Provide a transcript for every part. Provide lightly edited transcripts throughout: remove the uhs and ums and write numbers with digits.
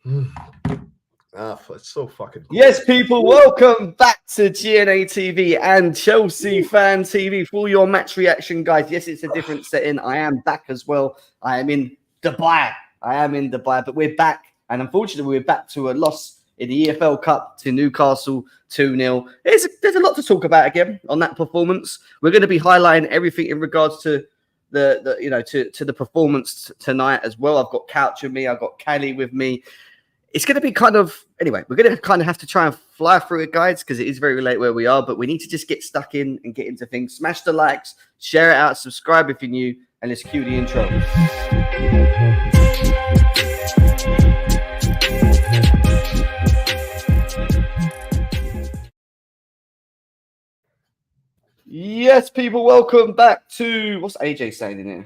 It's so fucking cool. Yes, people, welcome back to GNA TV and Chelsea Fan TV for all your match reaction, guys. Yes, it's a different setting. I am back as well. I am in Dubai. But we're back. And unfortunately, we're back to a loss in the EFL Cup to Newcastle 2-0. There's a lot to talk about again on that performance. We're going to be highlighting everything in regards to the performance tonight as well. I've got Couch with me. I've got Callie with me. It's going to be we're going to kind of have to try and fly through it, guys, because it is very late where we are, but we need to just get stuck in and get into things. Smash the likes, share it out, subscribe if you're new, and let's cue the intro. Yes, people, welcome back to... What's AJ saying in here?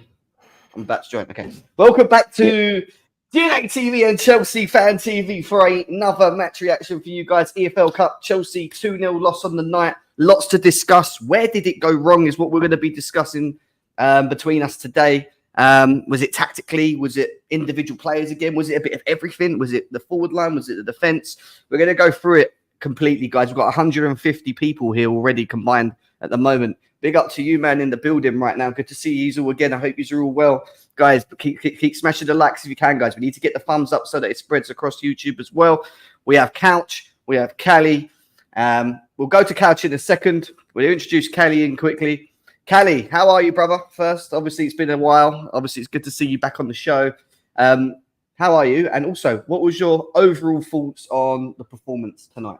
I'm about to join. Okay. Welcome back to... GNA TV and Chelsea Fan TV for another match reaction for you guys. EFL Cup, Chelsea 2-0 loss on the night. Lots to discuss. Where did it go wrong is what we're going to be discussing between us today. Was it tactically? Was it individual players again? Was it a bit of everything? Was it the forward line? Was it the defence? We're going to go through it completely, guys. We've got 150 people here already combined at the moment. Big up to you, man, in the building right now. Good to see you all again. I hope you're all well. Guys, keep smashing the likes if you can, guys. We need to get the thumbs up so that it spreads across YouTube as well. We have Couch. We have Callie. We'll go to Couch in a second. We'll introduce Callie in quickly. Callie, how are you, brother? First, obviously, it's been a while. Obviously, it's good to see you back on the show. How are you? And also, what was your overall thoughts on the performance tonight?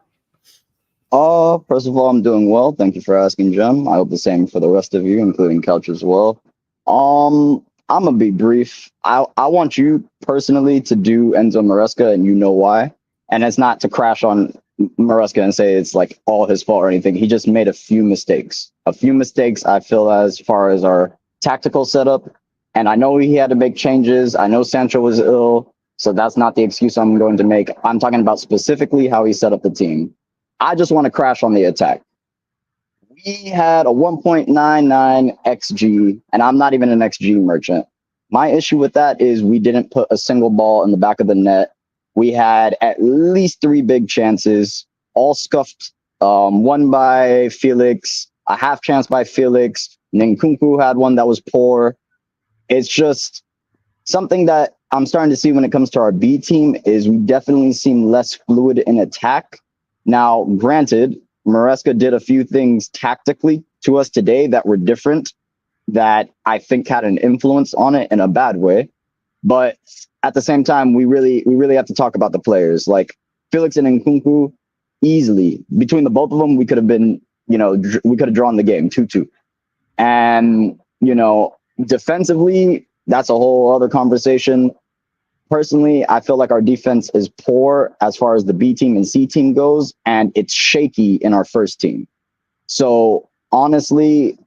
First of all, I'm doing well. Thank you for asking, Jem. I hope the same for the rest of you, including Couch as well. I'm gonna be brief. I want you personally to do Enzo Maresca, and you know why. And it's not to crash on Maresca and say it's like all his fault or anything. He just made a few mistakes. I feel, as far as our tactical setup. And I know he had to make changes. I know Sancho was ill, so that's not the excuse I'm going to make. I'm talking about specifically how he set up the team. I just want to crash on the attack. We had a 1.99 XG, and I'm not even an XG merchant. My issue with that is we didn't put a single ball in the back of the net. We had at least 3 big chances, all scuffed. One by Felix, a half chance by Felix. Nkunku had one that was poor. It's just something that I'm starting to see when it comes to our B team is we definitely seem less fluid in attack. Now, granted, Maresca did a few things tactically to us today that were different, that I think had an influence on it in a bad way. But at the same time, we really have to talk about the players. Like Felix and Nkunku, easily between the both of them, we could have been, we could have drawn the game 2-2. And defensively, that's a whole other conversation. Personally, I feel like our defense is poor as far as the B team and C team goes, and it's shaky in our first team. So honestly,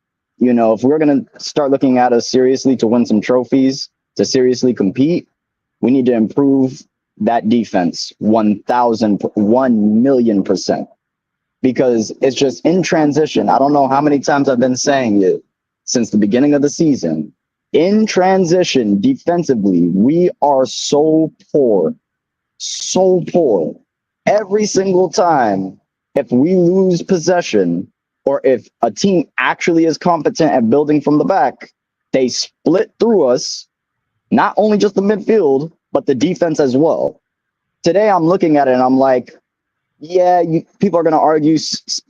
if we're going to start looking at us seriously to win some trophies, to seriously compete, we need to improve that defense 1,000,000%. Because it's just in transition. I don't know how many times I've been saying it since the beginning of the season. In transition, defensively, we are so poor. Every single time, if we lose possession, or if a team actually is competent at building from the back, they split through us, not only just the midfield, but the defense as well. Today, I'm looking at it and I'm like, yeah, people are going to argue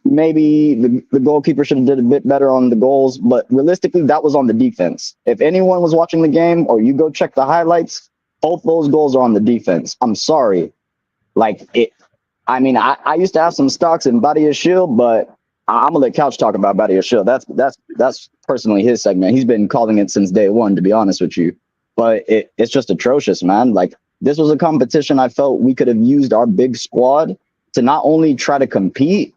maybe the goalkeeper should have did a bit better on the goals, but realistically, that was on the defense. If anyone was watching the game or you go check the highlights, both those goals are on the defense. I'm sorry. I used to have some stocks in Badia Shield, but I'm going to let Couch talk about Badia Shield. That's personally his segment. He's been calling it since day one, to be honest with you. But it's just atrocious, man. Like, this was a competition I felt we could have used our big squad to not only try to compete,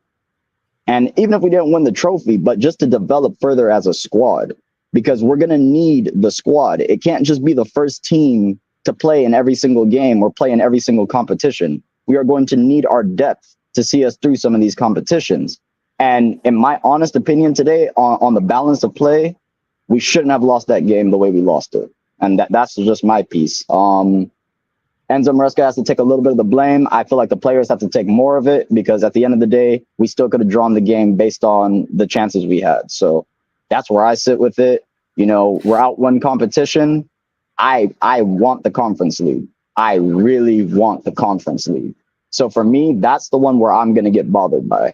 and even if we didn't win the trophy, but just to develop further as a squad, because we're going to need the squad. It can't just be the first team to play in every single game or play in every single competition. We are going to need our depth to see us through some of these competitions. And in my honest opinion today, on the balance of play, we shouldn't have lost that game the way we lost it. And that's just my piece. Enzo Maresca has to take a little bit of the blame. I feel like the players have to take more of it because at the end of the day, we still could have drawn the game based on the chances we had. So that's where I sit with it. You know, we're out one competition. I want the conference league. I really want the conference league. So for me, that's the one where I'm going to get bothered by.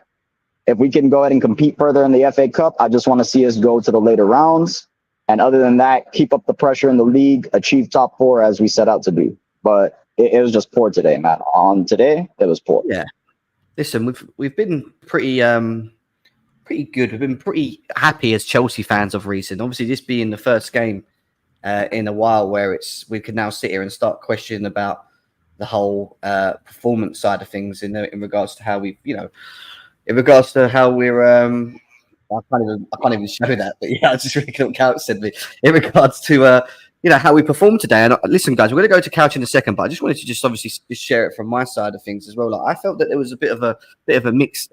If we can go ahead and compete further in the FA Cup, I just want to see us go to the later rounds. And other than that, keep up the pressure in the league, achieve top 4 as we set out to be. But it was just poor today, man. On today, it was poor. Yeah. Listen, we've been pretty good. We've been pretty happy as Chelsea fans of recent. Obviously, this being the first game in a while where we can now sit here and start questioning about the whole performance side of things in regards to how in regards to how we're I can't even show that, but yeah, I just really couldn't count said me in regards to how we performed today. And listen, guys, we're going to go to Couch in a second, but I just wanted to just obviously just share it from my side of things as well. Like, I felt that there was a bit of a mix.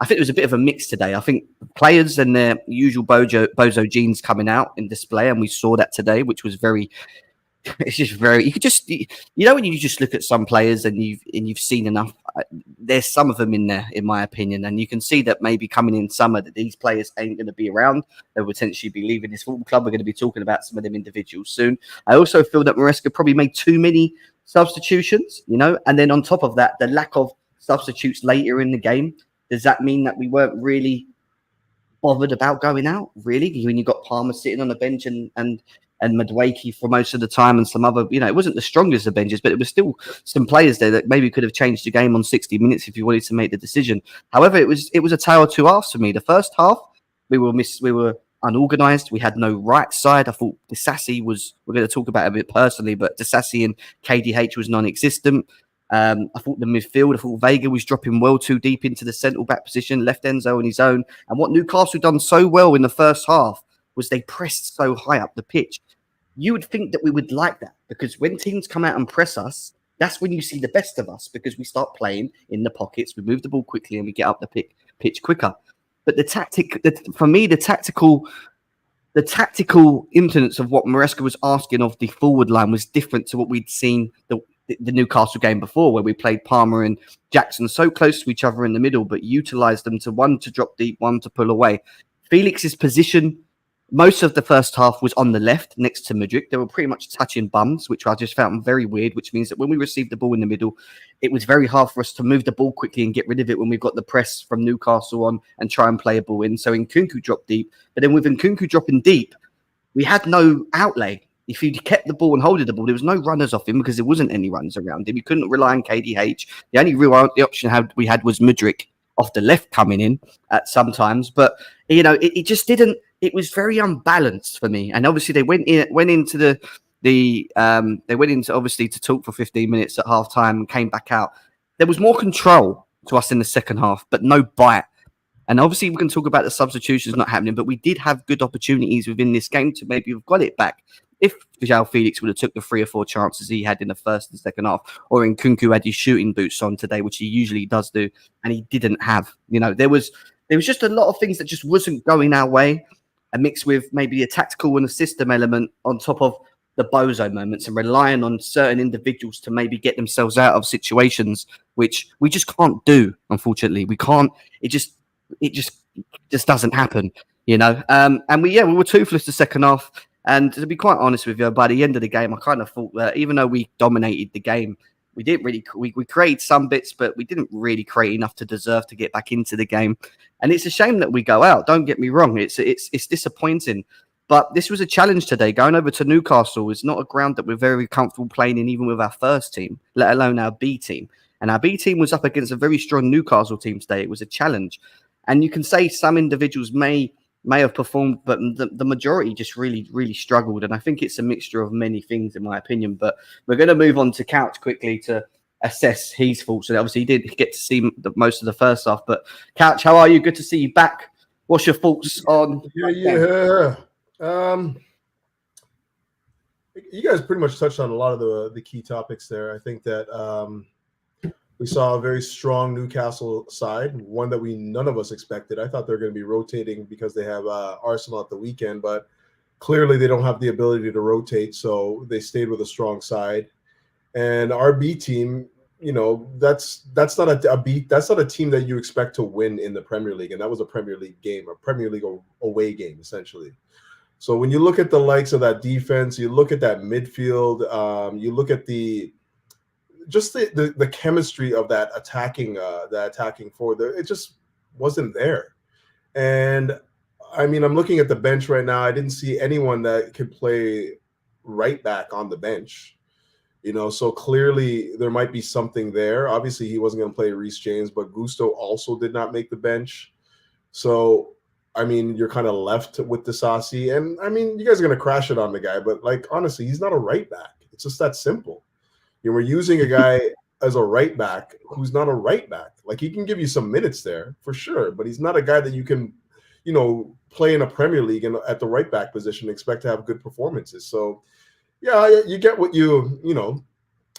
I think it was a bit of a mix today. I think players and their usual Bozo genes coming out in display, and we saw that today, which was very. It's just very. You could just, when you just look at some players and you've seen enough. There's some of them in there, in my opinion, and you can see that maybe coming in summer that these players ain't going to be around. They'll potentially be leaving this football club. We're going to be talking about some of them individuals soon. I also feel that Maresca probably made too many substitutions, and then on top of that, the lack of substitutes later in the game. Does that mean that we weren't really bothered about going out? Really, when you got Palmer sitting on the bench and Madueke for most of the time, and some other, it wasn't the strongest of benches, but it was still some players there that maybe could have changed the game on 60 minutes if you wanted to make the decision. However, it was a tale of two halves for me. The first half, we were unorganised. We had no right side. I thought Disassi we're going to talk about it a bit personally, but Disassi and KDH was non-existent. I thought the midfield, I thought Vega was dropping well too deep into the central back position, left Enzo on his own. And what Newcastle done so well in the first half was they pressed so high up the pitch. You would think that we would like that, because when teams come out and press us, that's when you see the best of us, because we start playing in the pockets, we move the ball quickly, and we get up the pitch quicker. But the tactical influence of what Maresca was asking of the forward line was different to what we'd seen the Newcastle game before, where we played Palmer and Jackson so close to each other in the middle, but utilised them to one to drop deep, one to pull away. Felix's position most of the first half was on the left next to Mudryk. They were pretty much touching bums, which I just found very weird, which means that when we received the ball in the middle, it was very hard for us to move the ball quickly and get rid of it when we've got the press from Newcastle on and try and play a ball in. So Nkunku dropped deep. But then with Nkunku dropping deep, we had no outlay. If you kept the ball and holding the ball, there was no runners off him because there wasn't any runs around him. You couldn't rely on KDH. The only real option we had was Mudryk off the left coming in at sometimes. But, it just didn't. It was very unbalanced for me. And obviously they went into obviously to talk for 15 minutes at half time and came back out. There was more control to us in the second half, but no bite. And obviously we can talk about the substitutions not happening, but we did have good opportunities within this game to maybe have got it back. If João Felix would have took the 3 or 4 chances he had in the first and second half, or Nkunku had his shooting boots on today, which he usually does do, and he didn't have. There was just a lot of things that just wasn't going our way. And mixed with maybe a tactical and a system element on top of the Bozo moments, and relying on certain individuals to maybe get themselves out of situations, which we just can't do. Unfortunately, we can't. It just doesn't happen, And we were toothless the second half. And to be quite honest with you, by the end of the game, I kind of thought that even though we dominated the game, we didn't really. We created some bits, but we didn't really create enough to deserve to get back into the game. And it's a shame that we go out. Don't get me wrong; it's disappointing. But this was a challenge today. Going over to Newcastle is not a ground that we're very comfortable playing in, even with our first team, let alone our B team. And our B team was up against a very strong Newcastle team today. It was a challenge, and you can say some individuals may have performed, but the majority just really, really struggled. And I think it's a mixture of many things, in my opinion. But we're going to move on to Couch quickly to assess his thoughts. And obviously, he did get to see most of the first half. But Couch, how are you? Good to see you back. What's your thoughts on? Yeah. You guys pretty much touched on a lot of the key topics there. I think that we saw a very strong Newcastle side, one that none of us expected. I thought they were going to be rotating because they have Arsenal at the weekend, but clearly they don't have the ability to rotate, so they stayed with a strong side. And our B team, that's not that's not a team that you expect to win in the Premier League. And that was a Premier League game, a Premier League away game, essentially. So when you look at the likes of that defense, you look at that midfield, you look at the chemistry of that attacking forward, it just wasn't there. And I mean, I'm looking at the bench right now. I didn't see anyone that could play right back on the bench. So clearly there might be something there. Obviously, he wasn't going to play Reece James, but Gusto also did not make the bench. So, I mean, you're kind of left with Disasi. And, I mean, you guys are going to crash it on the guy. But, like, honestly, he's not a right back. It's just that simple. We're using a guy as a right back who's not a right back. Like, he can give you some minutes there, for sure. But he's not a guy that you can, play in a Premier League and at the right back position and expect to have good performances. So, yeah, you get what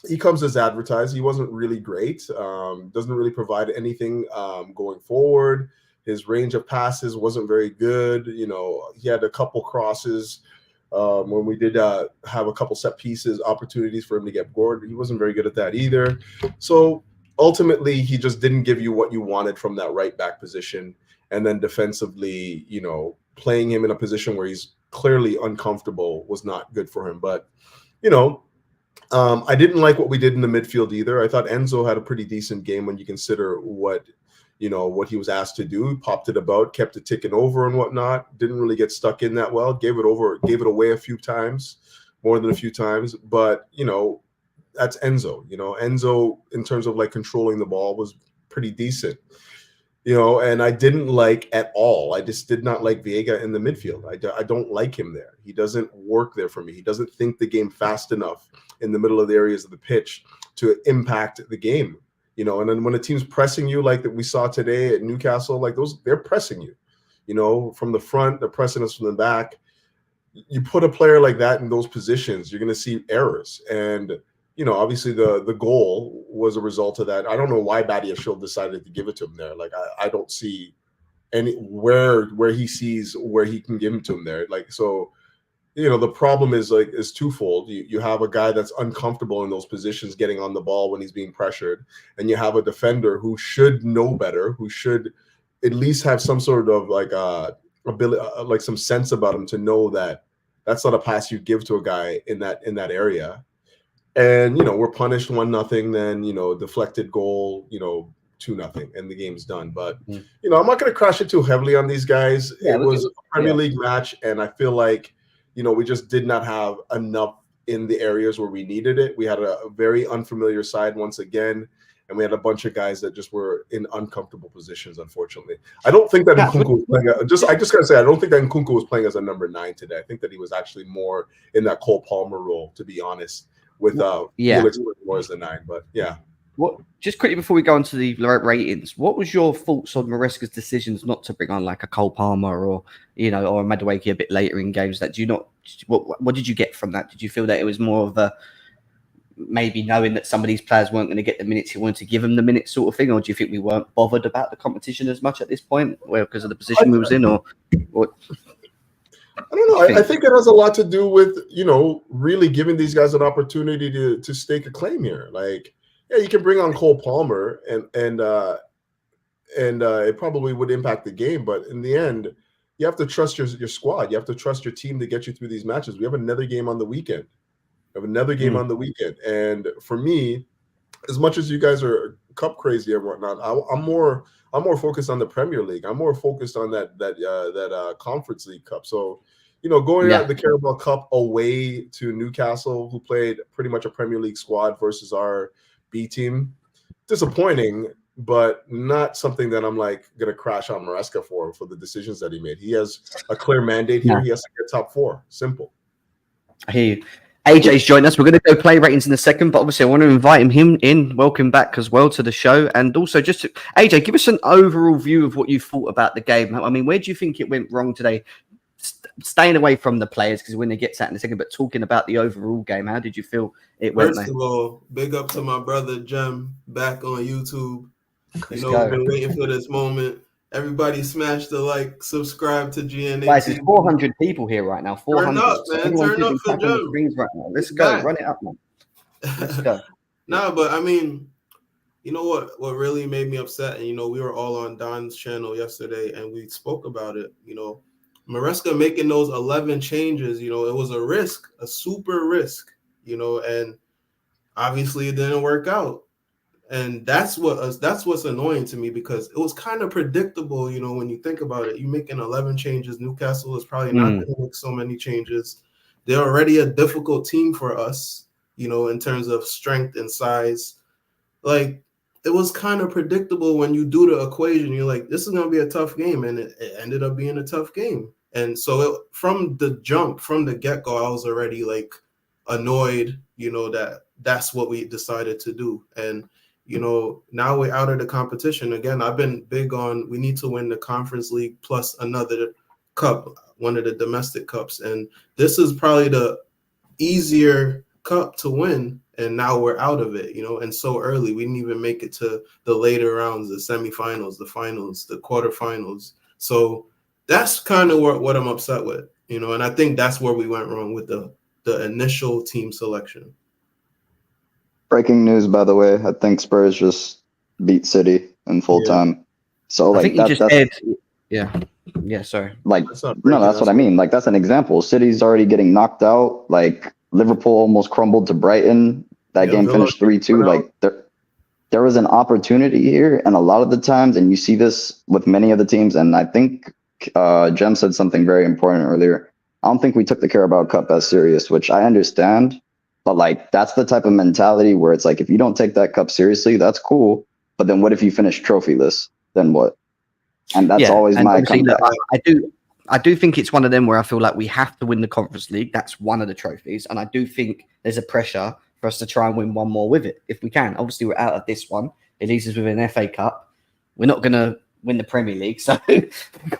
he comes as advertised. He wasn't really great. Doesn't really provide anything going forward. His range of passes wasn't very good. He had a couple crosses when we did have a couple set pieces opportunities for him to get bored. He wasn't very good at that either. So ultimately, he just didn't give you what you wanted from that right back position. And then defensively, playing him in a position where he's clearly uncomfortable was not good for him. But, I didn't like what we did in the midfield either. I thought Enzo had a pretty decent game when you consider what he was asked to do. Popped it about, kept it ticking over and whatnot. Didn't really get stuck in that well. Gave it away a few times, more than a few times. But, that's Enzo. Enzo, in terms of like controlling the ball, was pretty decent. And I didn't like at all. I just did not like Viega in the midfield. I don't like him there. He doesn't work there for me. He doesn't think the game fast enough in the middle of the areas of the pitch to impact the game. And then when a team's pressing you like that we saw today at Newcastle, like they're pressing you, from the front, they're pressing us from the back. You put a player like that in those positions, you're going to see errors. And obviously the goal was a result of that. I don't know why Badiashile decided to give it to him there. Like, I don't see where he sees where he can give him to him there. Like, so, the problem is twofold. You have a guy that's uncomfortable in those positions getting on the ball when he's being pressured. And you have a defender who should know better, who should at least have some sort of like ability, like some sense about him to know that that's not a pass you give to a guy in that area. And, we're punished 1-0, then, deflected goal, 2-0, and the game's done. But, I'm not going to crash it too heavily on these guys. Yeah, it was a Premier League match, and I feel like, we just did not have enough in the areas where we needed it. We had a very unfamiliar side once again, and we had a bunch of guys that just were in uncomfortable positions, unfortunately. I don't think that Nkunku was playing. I just got to say, I don't think that Nkunku was playing as a number 9 today. I think that he was actually more in that Cole Palmer role, to be honest. With Felix more as the 9, but yeah. What? Just quickly before we go on to the ratings, what was your thoughts on Maresca's decisions not to bring on like a Cole Palmer or a Madueke a bit later in games? That what did you get from that? Did you feel that it was more of a maybe knowing that some of these players weren't going to get the minutes, he wanted to give them the minutes sort of thing, or do you think we weren't bothered about the competition as much at this point, because of the position we was in, or what? I don't know. I think it has a lot to do with, really giving these guys an opportunity to stake a claim here. Like, yeah, you can bring on Cole Palmer and it probably would impact the game, but in the end, you have to trust your squad. You have to trust your team to get you through these matches. We have another game on the weekend. And for me, as much as you guys are cup crazy and whatnot, I'm more focused on the Premier League. I'm more focused on that Conference League Cup. So, going out the Carabao Cup away to Newcastle, who played pretty much a Premier League squad versus our B team, disappointing, but not something that I'm like going to crash on Maresca for the decisions that he made. He has a clear mandate here. He has to get top 4. Simple. I hear you. AJ's joined us. We're going to go play ratings in a second, but obviously I want to invite him in. Welcome back as well to the show. And also AJ, give us an overall view of what you thought about the game. I mean, where do you think it went wrong today? Staying away from the players, because we're going to get to that in a second, but talking about the overall game, how did you feel it went? First of all, big up to my brother Jem back on YouTube. We've been waiting for this moment. Everybody smash the like, subscribe to GNA. Guys, there's 400 people here right now. 400. Turn up, man. Turn up for Jem. Right now. Let's go. Run it up, man. Let's go. Nah, but I mean, you know what really made me upset, and we were all on Don's channel yesterday, and we spoke about it. Maresca making those 11 changes, it was a risk, a super risk, and obviously it didn't work out. And that's what's annoying to me, because it was kind of predictable, when you think about it. You making 11 changes. Newcastle is probably not going to make so many changes. They're already a difficult team for us, in terms of strength and size. Like, it was kind of predictable when you do the equation. You're like, this is going to be a tough game, and it ended up being a tough game. And so from the jump, from the get-go, I was already like annoyed, that's what we decided to do. And now we're out of the competition again. I've been big on, we need to win the Conference League plus another cup, one of the domestic cups, and this is probably the easier cup to win, and now we're out of it, and so early. We didn't even make it to the later rounds, the semifinals, the finals, the quarterfinals. So that's kind of what I'm upset with, and I think that's where we went wrong with the initial team selection. Breaking news, by the way. I think Spurs just beat City in full time. So I like think you just said, yeah. Sorry. Like that's what I mean. Like that's an example. City's already getting knocked out. Like Liverpool almost crumbled to Brighton. That game finished 3-2. Like there was an opportunity here, and a lot of the times, and you see this with many of the teams. And I think Jem said something very important earlier. I don't think we took the Carabao Cup as serious, which I understand. But like that's the type of mentality where it's like, if you don't take that cup seriously, that's cool. But then what if you finish trophyless? Then what? And that's always my comeback. I do think it's one of them where I feel like we have to win the Conference League. That's one of the trophies. And I do think there's a pressure for us to try and win one more with it if we can. Obviously, we're out of this one. It leaves us with an FA Cup. We're not going to win the Premier League. So we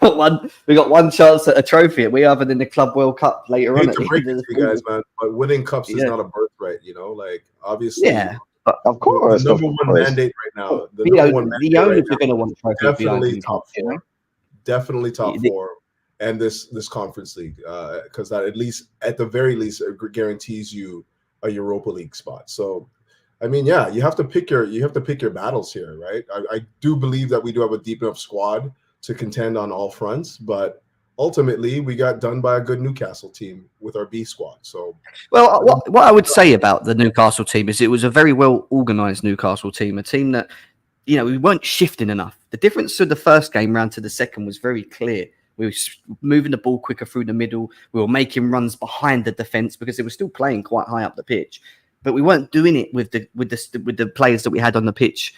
got one chance at a trophy. We other than the Club World Cup later on. To break it to you guys, man, but winning cups is not a birthright, like obviously. Yeah, but of course. The number one mandate right now. The owners are going to want trophies. Definitely top four. Definitely top four. And this Conference League, because that at the very least guarantees you a Europa League spot. So I mean, yeah, you have to pick your battles here, right? I do believe that we do have a deep enough squad to contend on all fronts, but ultimately we got done by a good Newcastle team with our B squad. So, well, what I would say about the Newcastle team is it was a very well organised Newcastle team, a team that, we weren't shifting enough. The difference to the first game round to the second was very clear. We were moving the ball quicker through the middle. We were making runs behind the defence because they were still playing quite high up the pitch. But we weren't doing it with the players that we had on the pitch,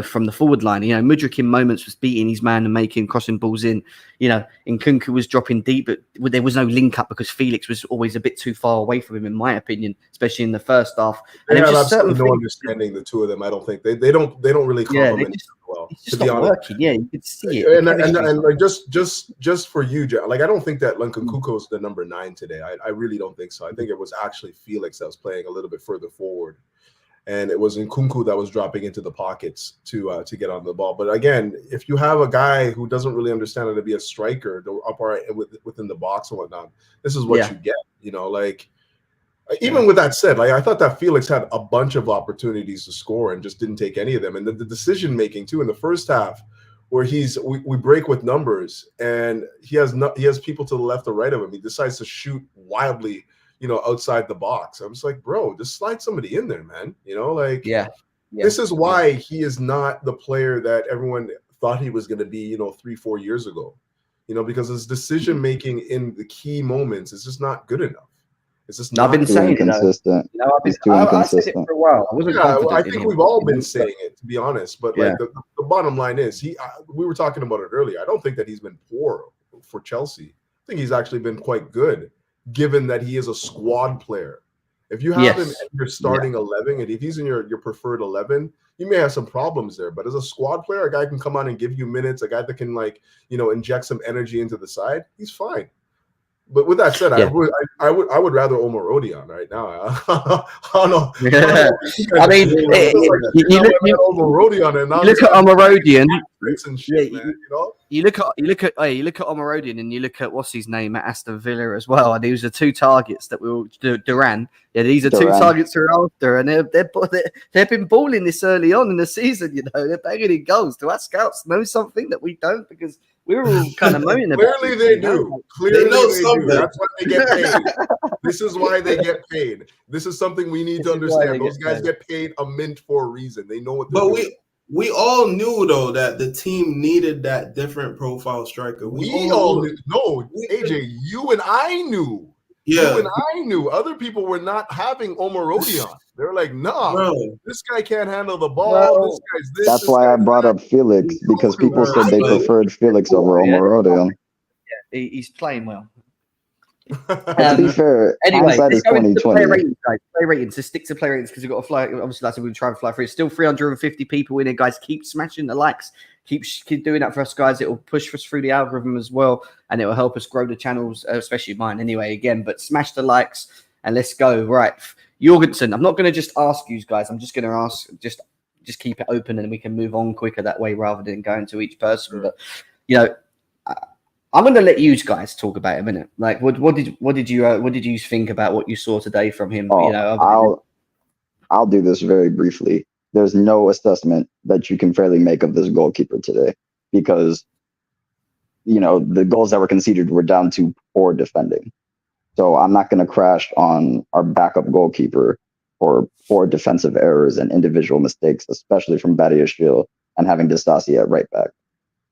from the forward line. Mudryk in moments was beating his man and crossing balls in. Nkunku was dropping deep, but there was no link up because Felix was always a bit too far away from him, in my opinion, especially in the first half. They have absolutely no understanding, the two of them. I don't think they don't really complement well. It's just not working. Yeah, you could see it. And like just for you, like I don't think that Nkunku is the number 9 today. I really don't think so. I think it was actually Felix that was playing a little bit further forward. And it was Nkunku that was dropping into the pockets to get on the ball. But again, if you have a guy who doesn't really understand how to be a striker, upright within the box and whatnot, this is what you get. Even with that said, I thought that Felix had a bunch of opportunities to score and just didn't take any of them. And the decision making too in the first half, where we break with numbers and he has people to the left or right of him. He decides to shoot wildly, outside the box. I'm just like, bro, just slide somebody in there, man. This is why he is not the player that everyone thought he was going to be, 3-4 years ago, because his decision making in the key moments is just not good enough. It's just not. I've been saying inconsistent. I said it for a while. I think we've all been saying it, to be honest. But the bottom line is, we were talking about it earlier. I don't think that he's been poor for Chelsea. I think he's actually been quite good, given that he is a squad player. If you have him in your starting 11, and if he's in your preferred 11, you may have some problems there. But as a squad player, a guy can come on and give you minutes, a guy that can inject some energy into the side, he's fine. But with that said, Yeah. I would rather Omarodion right now. I don't know. I mean, you Omarodion and now look at Omarodion. and shit, man. You look at Omarodion and you look at what's his name at Aston Villa as well. And these are two targets that will Duran. Yeah, these are two targets we're after, and they've been balling this early on in the season. You know, they're banging in goals. Do our scouts know something that we don't? Because we were all kind of moaning about. Clearly, they do. Clearly, they do. That's why they get paid. This is why they get paid. This is something we need to understand. Those guys get paid a mint for a reason. They know what they're doing. We all knew though that the team needed that different profile striker. We all knew. No, AJ, you and I knew. Yeah. You and I knew. Other people were not having Omarodion. They were like, nah, bro, this guy can't handle the ball. Bro, this guy's this. That's why I brought up Felix, because people said they preferred Felix over Omarodion. Yeah, he's playing well. To be fair, anyway, hindsight is 2020. Player ratings, guys. Player ratings. So stick to player ratings because we've got to fly. Obviously, that's what we're trying to fly through. It's still 350 people in it, guys. Keep smashing the likes. Keep doing that for us, guys. It will push us through the algorithm as well, and it will help us grow the channels, especially mine. Anyway, again, but smash the likes and let's go. Right, Jorgensen. I'm not going to just ask you guys. I'm just going to ask. Just keep it open, and we can move on quicker that way rather than going to each person. But you know. I'm going to let you guys talk about it a minute. Like, what did you think about what you saw today from him? Oh, you know, I'll do this very briefly. There's no assessment that you can fairly make of this goalkeeper today because, you know, the goals that were conceded were down to poor defending. So I'm not going to crash on our backup goalkeeper for poor defensive errors and individual mistakes, especially from Badiashile and having Disasi at right back.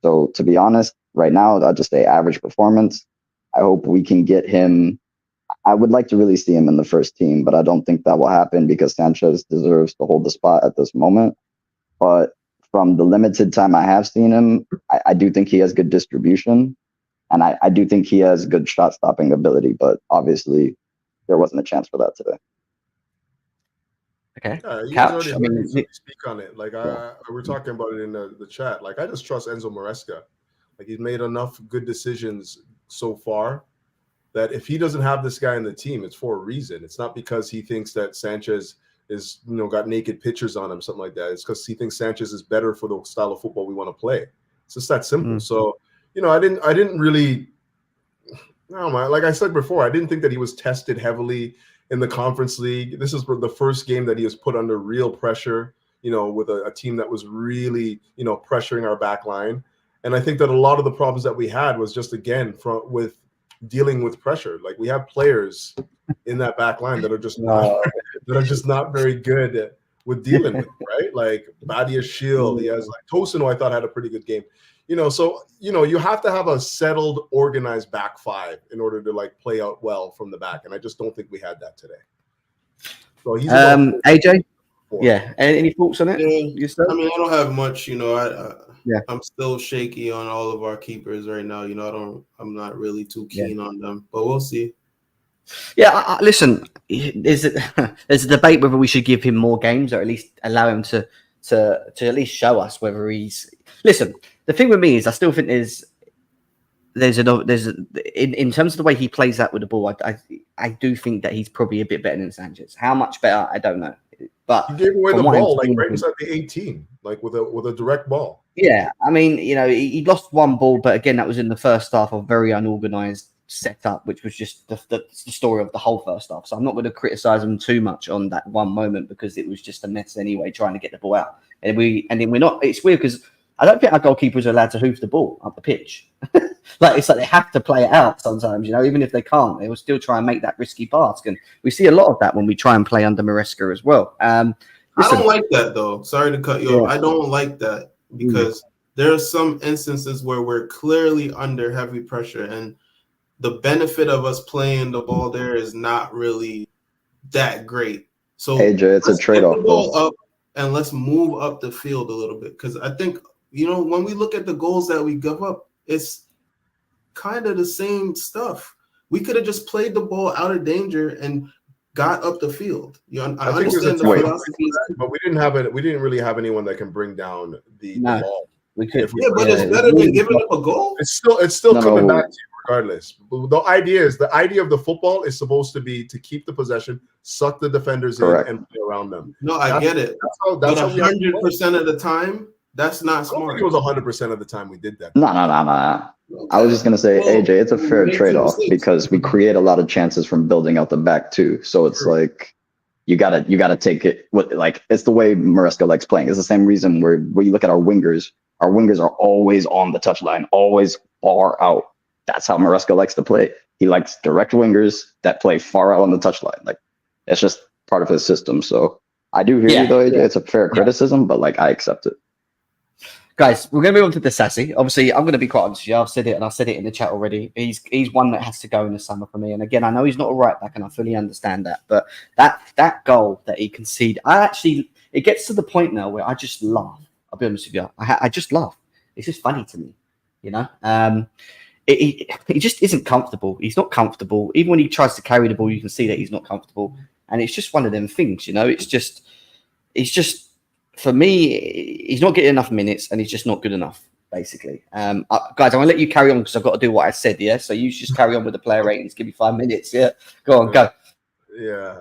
So to be honest, right now, I'll just say average performance. I hope we can get him. I would like to really see him in the first team, but I don't think that will happen because Sanchez deserves to hold the spot at this moment. But from the limited time I have seen him, I do think he has good distribution. And I do think he has good shot stopping ability. But obviously, there wasn't a chance for that today. Okay. Couch. I mean, speak on it. Like we're talking about it in the chat. Like I just trust Enzo Maresca. Like he's made enough good decisions so far that if he doesn't have this guy in the team, it's for a reason. It's not because he thinks that Sanchez is, you know, got naked pictures on him, something like that. It's because he thinks Sanchez is better for the style of football we want to play. It's just that simple. So, you know, I didn't really. No, man. Like I said before, I didn't think that he was tested heavily in the Conference League. This is the first game that he has put under real pressure, you know, with a team that was really, you know, pressuring our back line. And I think that a lot of the problems that we had was just, again, with dealing with pressure. Like we have players in that back line that are just not very good with dealing with, right? Like Badiashile, he has like Tosin, who I thought had a pretty good game. You know, so, you know, you have to have a settled, organized back five in order to like play out well from the back. And I just don't think we had that today. So he's AJ? Yeah. Any thoughts on it? I mean, I don't have much, you know, I'm still shaky on all of our keepers right now. You know, I'm not really too keen on them, but we'll see. Yeah, listen, there's a debate whether we should give him more games or at least allow him to at least show us whether he's. Listen, the thing with me is I still think in terms of the way he plays that with the ball, I do think that he's probably a bit better than Sanchez. How much better, I don't know. But he gave away the ball like right inside the 18, like with a direct ball. Yeah, I mean, you know, he lost one ball, but again, that was in the first half of very unorganized setup, which was just the story of the whole first half. So I'm not going to criticize him too much on that one moment because it was just a mess anyway, trying to get the ball out. And then we're not. It's weird because I don't think our goalkeepers are allowed to hoof the ball up the pitch. Like it's like they have to play it out sometimes, you know, even if they can't, they will still try and make that risky pass. And we see a lot of that when we try and play under Maresca as well. I don't like that though. Sorry to cut you off. I don't like that because there are some instances where we're clearly under heavy pressure and the benefit of us playing the ball there is not really that great. So AJ, it's a trade-off. Get the ball up and let's move up the field a little bit because I think, you know, when we look at the goals that we give up, it's kind of the same stuff. We could have just played the ball out of danger and got up the field. You know, I understand the philosophy, but we didn't really have anyone that can bring down the ball. We could, but it's better than giving up a goal. It's still coming back to you. regardless. The idea of the football is supposed to be to keep the possession, suck the defenders Correct. in, and play around them. No, I get it. That's But how we have to play. 100% of the time, that's not I don't think smart. it was 100% of the time we did that. No. I was just gonna say, Well, AJ, it's a fair we made trade-off some mistakes. because we create a lot of chances from building out the back too. So it's True. like you gotta take it with like it's the way Maresca likes playing. It's the same reason where you look at our wingers are always on the touchline, always far out. That's how Maresca likes to play. He likes direct wingers that play far out on the touchline. Like it's just part of his system. So I do hear you though, AJ. It's a fair criticism, but like I accept it. Guys, we're going to move on to Disassi. Obviously, I'm going to be quite honest with you. I've said it, and I said it in the chat already. He's one that has to go in the summer for me. And again, I know he's not a right back, and I fully understand that. But that goal that he conceded, it gets to the point now where I just laugh. I'll be honest with you. I just laugh. It's just funny to me, you know. He just isn't comfortable. He's not comfortable. Even when he tries to carry the ball, you can see that he's not comfortable. And it's just one of them things, you know. It's just. For me, he's not getting enough minutes, and he's just not good enough, basically. Guys, I'm going to let you carry on because I've got to do what I said, yeah? So you just carry on with the player ratings. Give me 5 minutes, yeah? Go on, go. Yeah.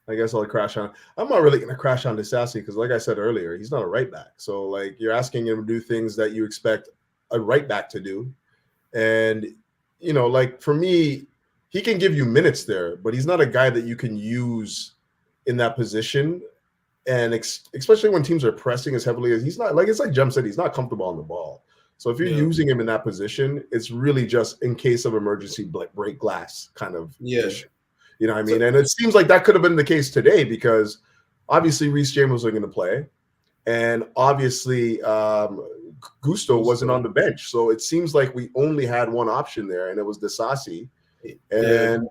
I guess I'll crash on. I'm not really going to crash on Disassi because, like I said earlier, he's not a right back. So, like, you're asking him to do things that you expect a right back to do. And, you know, like, for me, he can give you minutes there, but he's not a guy that you can use in that position. And especially when teams are pressing as heavily as he's not, like it's like Jem said, he's not comfortable on the ball. So if you're using him in that position, it's really just in case of emergency break glass kind of issue. You know what I mean? And it seems like that could have been the case today because obviously Reece James wasn't going to play. And obviously Gusto wasn't on the bench. So it seems like we only had one option there, and it was Disassi. And,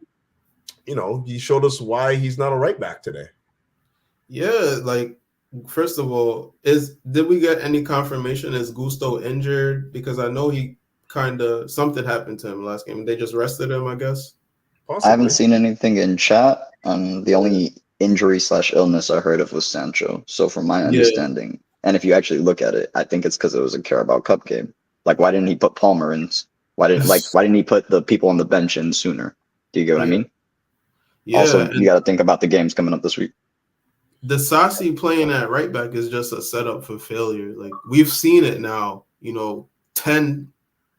you know, he showed us why he's not a right back today. Yeah, like first of all, did we get any confirmation? Is Gusto injured? Because I know he something happened to him last game. They just rested him, I guess. Possibly. I haven't seen anything in chat. The only injury/illness I heard of was Sancho. So from my understanding, and if you actually look at it, I think it's because it was a Carabao Cup game. Like, why didn't he put Palmer in? Why didn't he put the people on the bench in sooner? Do you get what I mean? Yeah. Also, you got to think about the games coming up this week. Disassi playing at right back is just a setup for failure. Like, we've seen it now, you know, 10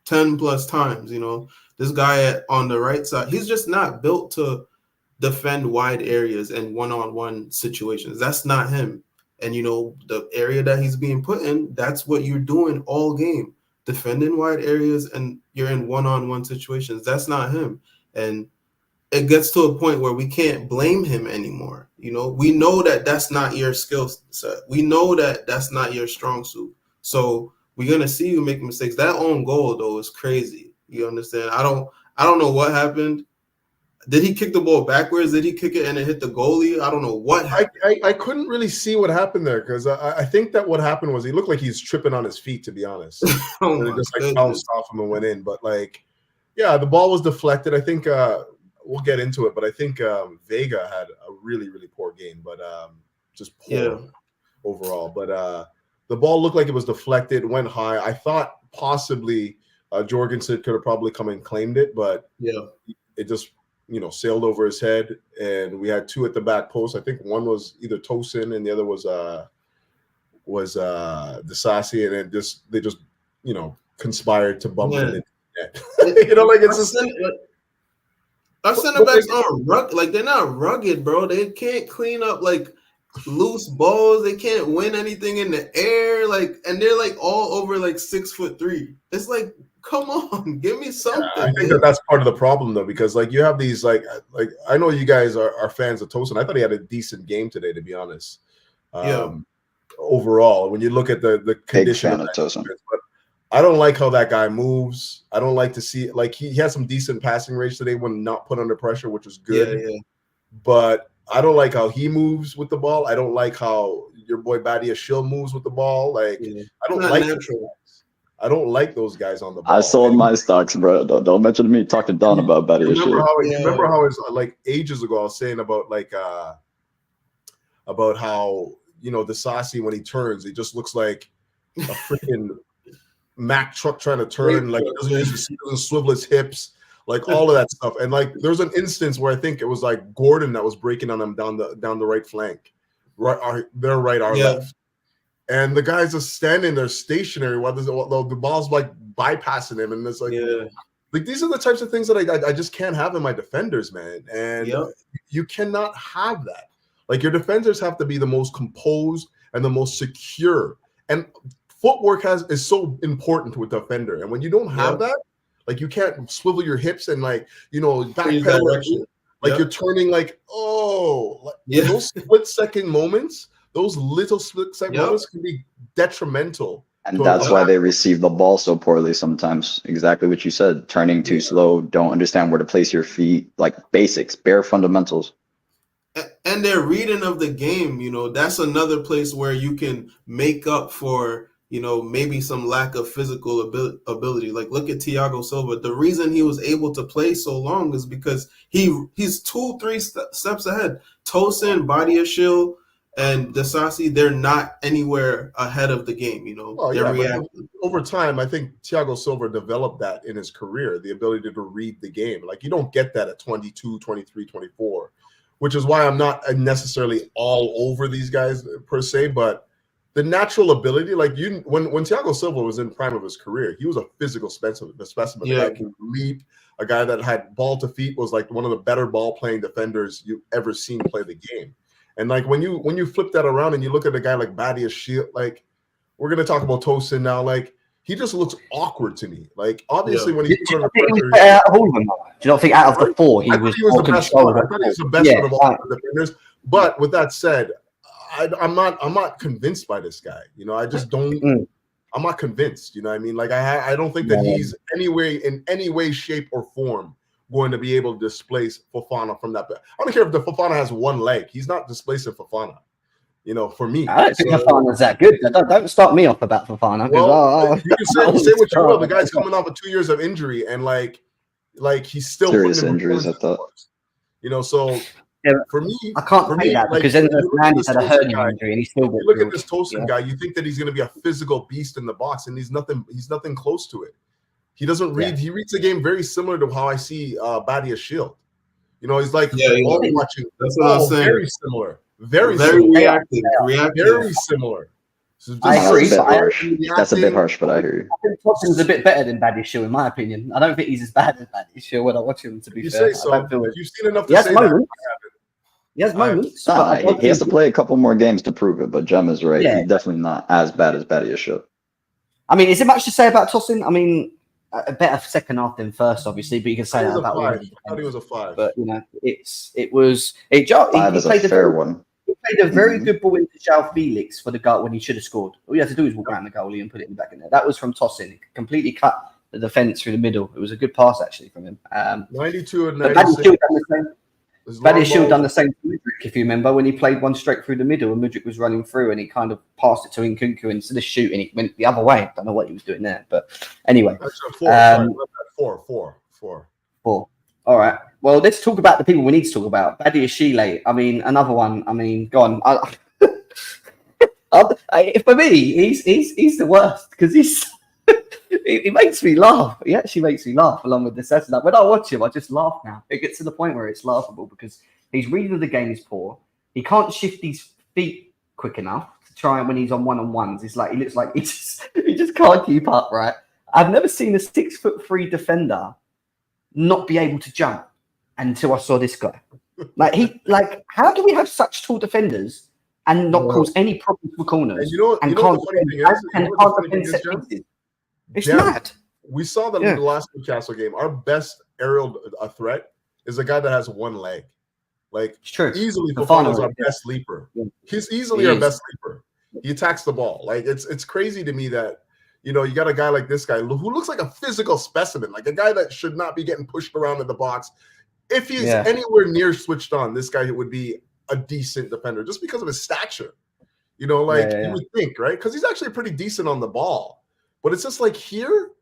plus times. You know, this guy on the right side, he's just not built to defend wide areas and one-on-one situations. That's not him. And, you know, the area that he's being put in, that's what you're doing all game, defending wide areas, and you're in one-on-one situations. That's not him. And it gets to a point where we can't blame him anymore. You know, we know that that's not your skill set. We know that that's not your strong suit. So we're going to see you make mistakes. That own goal, though, is crazy. You understand? I don't know what happened. Did he kick the ball backwards? Did he kick it and it hit the goalie? I don't know what happened. I couldn't really see what happened there because I think that what happened was he looked like he's tripping on his feet, to be honest. And it just like bounced off him and went in. But like, yeah, the ball was deflected. I think we'll get into it, but I think Vega had a really, really poor game, but just poor overall. But the ball looked like it was deflected, went high. I thought possibly Jorgensen could have probably come and claimed it, but it just, you know, sailed over his head, and we had two at the back post. I think one was either Tosin and the other was Disassi, and then they just you know conspired to bump it in. You know, like it's just our center backs aren't rugged. Like, they're not rugged, bro. They can't clean up like loose balls. They can't win anything in the air. Like, and they're like all over like 6'3". It's like, come on, give me something. Yeah, I think that's part of the problem, though, because like you have these like I know you guys are fans of Tosin. I thought he had a decent game today, to be honest. Overall, when you look at the condition of Tosin, but I don't like how that guy moves. I don't like to see like he had some decent passing range today when not put under pressure, which was good. Yeah. But I don't like how he moves with the ball. I don't like how your boy Badia Shill moves with the ball. Like I don't like natural. I don't like those guys on the ball. I sold my stocks, bro. Don't mention me. Talk to Don about Badia Shill. Remember how it's like ages ago I was saying about like about how, you know, Disassi when he turns, he just looks like a freaking Mack truck trying to turn, like he doesn't swivel his hips, like all of that stuff. And like there's an instance where I think it was like Gordon that was breaking on him down the right flank, our left. And the guy's just standing there stationary while the ball's like bypassing him, and it's like, like these are the types of things that I just can't have in my defenders, man. And you cannot have that. Like your defenders have to be the most composed and the most secure. And footwork is so important to a defender. And when you don't have that, like you can't swivel your hips and like backpedal, like you're turning like those split-second moments. Those little split-second moments can be detrimental. And that's why they receive the ball so poorly sometimes. Exactly what you said. Turning too slow, don't understand where to place your feet, like basics, bare fundamentals. And their reading of the game, that's another place where you can make up for, maybe some lack of physical ability. Like look at Thiago Silva. The reason he was able to play so long is because he's 2-3 steps ahead. Tosin, Badiashile, and Disasi, they're not anywhere ahead of the game, They're reacting. Over time, I think Thiago Silva developed that in his career, the ability to read the game. Like you don't get that at 22, 23, 24, which is why I'm not necessarily all over these guys per se, but the natural ability, like when Thiago Silva was in prime of his career, he was a physical specimen. A guy can leap, a guy that had ball to feet, was like one of the better ball playing defenders you've ever seen play the game. And like when you flip that around and you look at a guy like Badiashile, like we're gonna talk about Tosin now, like he just looks awkward to me. Like obviously when he put under pressure, do you not think out of the four he was the best one? I thought he was the best one of all the defenders. But with that said, I'm not convinced by this guy. I just don't. I'm not convinced. You know what I mean? Like I don't think that he's in any way, shape, or form going to be able to displace Fofana from that. I don't care if the Fofana has one leg. He's not displacing Fofana. For me. I don't think Fofana's that good. Don't start me off about Fofana. Well, you can say what you will. The guy's coming off of 2 years of injury, and like he's still serious injuries. I thought. So for me, I can't say that because Enzo Fernandez had a hernia injury, and he's still. You look at this Tosin guy. You think that he's going to be a physical beast in the box, and he's nothing. He's nothing close to it. He doesn't read. He reads the game very similar to how I see Badiashile. He's like watching. That's what I'm saying. Very similar. Very reactive. Very similar. I agree. That's a bit harsh, but I hear you. I think Tosin's a bit better than Badiashile, in my opinion. I don't think he's as bad as Badiashile when I watch him. To be fair, say so. I don't feel You've seen enough to say that. He has moments. He has to play a couple more games to prove it. But Jem is right. Yeah. He's definitely not as bad as Badiashile. I mean, is it much to say about Tosin? I mean, a better second half than first, obviously, but you can say that about all of them. I thought he was a 5. But he 5 is a fair one. He played a very good ball into João Felix for the goal when he should have scored. All you had to do is walk around the goalie and put it in the back in there. That was from Tosin. He completely cut the defence through the middle. It was a good pass actually from him. 92 and 96. Badiashile done the same to Mudryk, if you remember, when he played one straight through the middle and Mudryk was running through and he kind of passed it to Nkunku and instead of shooting, it went the other way. I don't know what he was doing there, but anyway. Four. All right. Well, let's talk about the people we need to talk about. Badiashile. I mean, another one. I mean, go on. For me, he's the worst because he makes me laugh. He actually makes me laugh along with the session. Like when I watch him, I just laugh now. It gets to the point where it's laughable because his reading of the game is poor. He can't shift his feet quick enough to try when he's on one-on-ones. It's like he looks like he just can't keep up, right? I've never seen a 6'3" defender not be able to jump until I saw this guy. How do we have such tall defenders and not cause any problems for corners? And can't defend set pieces? It's mad. We saw that in the last Newcastle game. Our best aerial threat is a guy that has one leg. Like easily, Fofana's our best leaper. Yeah. He's easily our best leaper. He attacks the ball. Like it's crazy to me that you got a guy like this guy who looks like a physical specimen, like a guy that should not be getting pushed around in the box. If he's anywhere near switched on, this guy would be a decent defender just because of his stature. You would think, right? Because he's actually pretty decent on the ball. But it's just like here,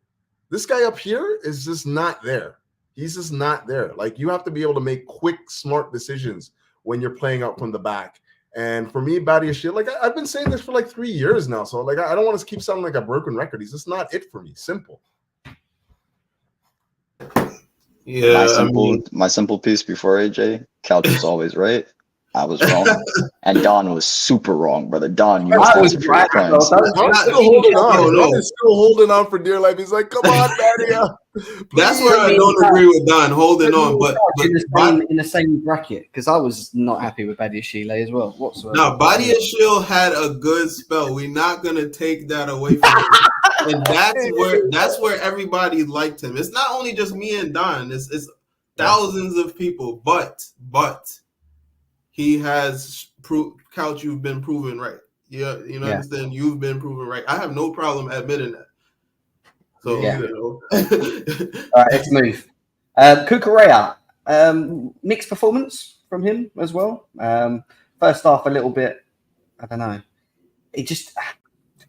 this guy up here is just not there. He's just not there. Like you have to be able to make quick, smart decisions when you're playing out from the back. And for me, Badiashile, like I've been saying this for like 3 years now. So like I don't want to keep sounding like a broken record. He's just not it for me. Simple. Yeah, My simple piece before AJ. Couch was always right. I was wrong, and Don was super wrong, brother. Don, you must I was answer for your right, claims. bro. Don's still holding on. no. Don is still holding on for dear life. He's like, come on, Badia. That's where I don't agree with Don holding on. But in the same bracket, because I was not happy with Badiashile as well whatsoever. Now, Badiashile had a good spell. We're not gonna take that away from him, and that's where everybody liked him. It's not only just me and Don. It's thousands of people. But he has Couch. You've been proven right. Yeah, understand. You've been proven right. I have no problem admitting that. So All right, let's move. Cucurella, mixed performance from him as well. First half a little bit, I don't know. He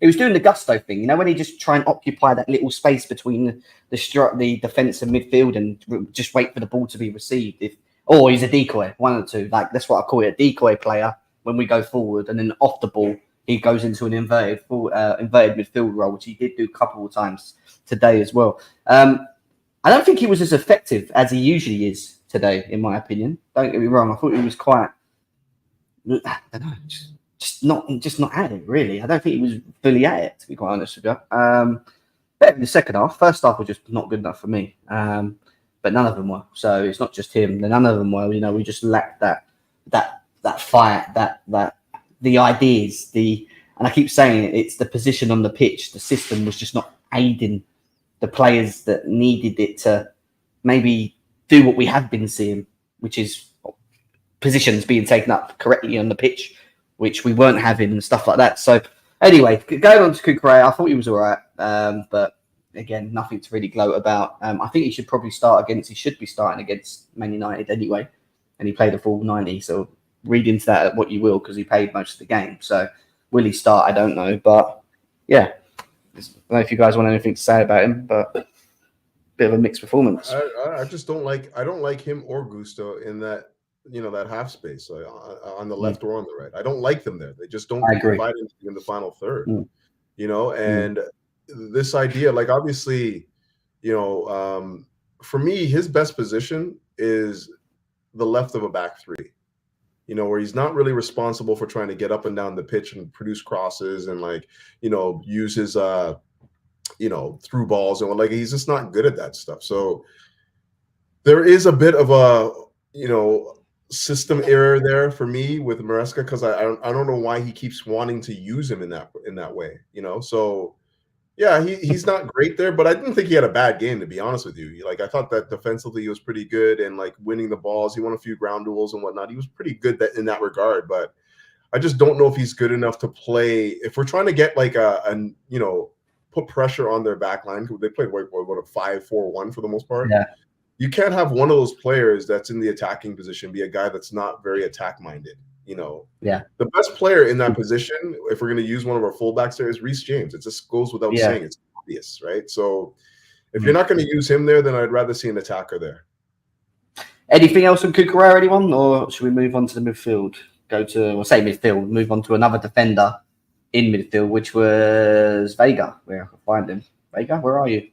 was doing the gusto thing, when he just try and occupy that little space between the defense and midfield and just wait for the ball to be received. Or he's a decoy, one or two. Like that's what I call it, a decoy player. When we go forward and then off the ball, he goes into an inverted midfield role, which he did do a couple of times today as well. I don't think he was as effective as he usually is today, in my opinion. Don't get me wrong. I thought he was quite, I don't know, just not at it, really. I don't think he was fully at it, to be quite honest with you. Better in the second half. First half was just not good enough for me. But none of them were. So it's not just him. None of them were. We just lacked that fight, the ideas, and I keep saying it's the position on the pitch. The system was just not aiding the players that needed it to maybe do what we have been seeing, which is positions being taken up correctly on the pitch, which we weren't having and stuff like that. So anyway, going on to Cucurella, I thought he was all right, but again, nothing to really gloat about. I think he should probably he should be starting against Man United anyway, and he played a full 90, so read into that what you will, because he played most of the game. So will he start? I don't know, but yeah, I don't know if you guys want anything to say about him, but bit of a mixed performance. I just don't like him or Gusto in that that half space on the left or on the right. I don't like them there. They just don't provide anything in the final third. And this idea, like obviously, for me, his best position is the left of a back three. Where he's not really responsible for trying to get up and down the pitch and produce crosses and use his through balls and he's just not good at that stuff. So there is a bit of a system error there for me with Maresca, because I don't know why he keeps wanting to use him in that way. So yeah, he's not great there, but I didn't think he had a bad game, to be honest with you. I thought that defensively he was pretty good and winning the balls. He won a few ground duels and whatnot. He was pretty good in that regard, but I just don't know if he's good enough to play. If we're trying to get put pressure on their back line, they played what a 5-4-1 for the most part. Yeah. You can't have one of those players that's in the attacking position be a guy that's not very attack minded. The best player in that position, if we're going to use one of our fullbacks there, is Reece James. It just goes without saying. It's obvious, right? So if you're not going to use him there, then I'd rather see an attacker there. Anything else on Cucurella, anyone? Or should we move on to the midfield? Move on to another defender in midfield, which was Vega. Where I can find him. Vega, where are you?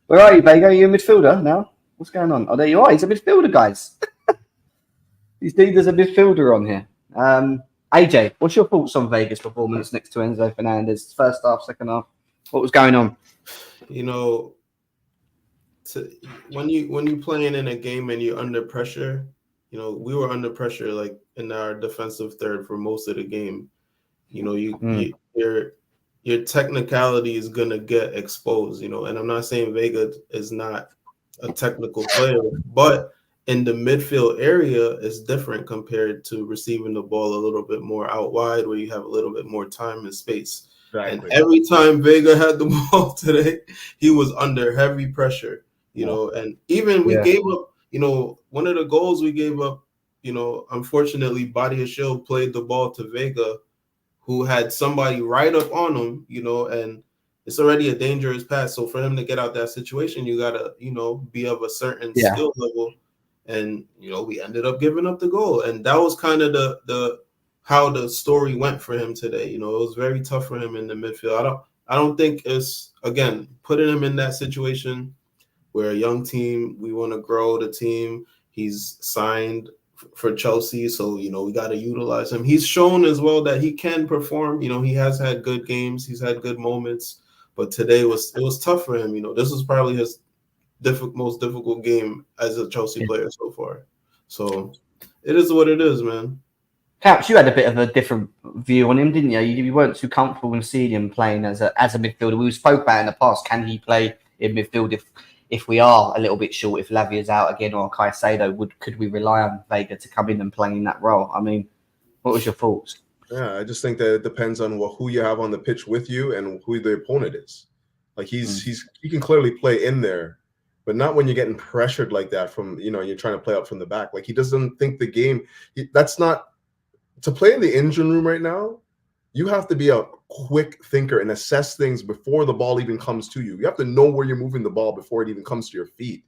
Where are you, Vega? Are you a midfielder now? What's going on? Oh, there you are. He's a midfielder, guys. There's a midfielder on here. AJ, what's your thoughts on Vega's performance next to Enzo Fernandez? First half, second half. What was going on? When you're playing in a game and you're under pressure, we were under pressure in our defensive third for most of the game. Your technicality is gonna get exposed. And I'm not saying Vega is not a technical player, but in the midfield area is different compared to receiving the ball a little bit more out wide, where you have a little bit more time and space. Exactly. And every time Vega had the ball today, he was under heavy pressure, and even we gave up, one of the goals we gave up, unfortunately, Badiashile played the ball to Vega, who had somebody right up on him, and it's already a dangerous pass. So for him to get out that situation, you got to, be of a certain skill level And we ended up giving up the goal, and that was kind of the how the story went for him today. It was very tough for him in the midfield. I don't think it's, again, putting him in that situation. We're a young team. We want to grow the team. He's signed for Chelsea, so we got to utilize him. He's shown as well that he can perform. He has had good games. He's had good moments, but today it was tough for him. This was probably his most difficult game as a Chelsea player so far. So it is what it is, man. Caps, you had a bit of a different view on him, didn't you? You weren't too comfortable in seeing him playing as a midfielder. We spoke about in the past, can he play in midfield if we are a little bit short, if Lavia's out again or Caicedo, could we rely on Vega to come in and play in that role? I mean, what was your thoughts? Yeah, I just think that it depends on who you have on the pitch with you and who the opponent is. Like he can clearly play in there, but not when you're getting pressured like that from, you're trying to play out from the back. Like he doesn't think the game. That's not to play in the engine room right now. You have to be a quick thinker and assess things before the ball even comes to you. You have to know where you're moving the ball before it even comes to your feet.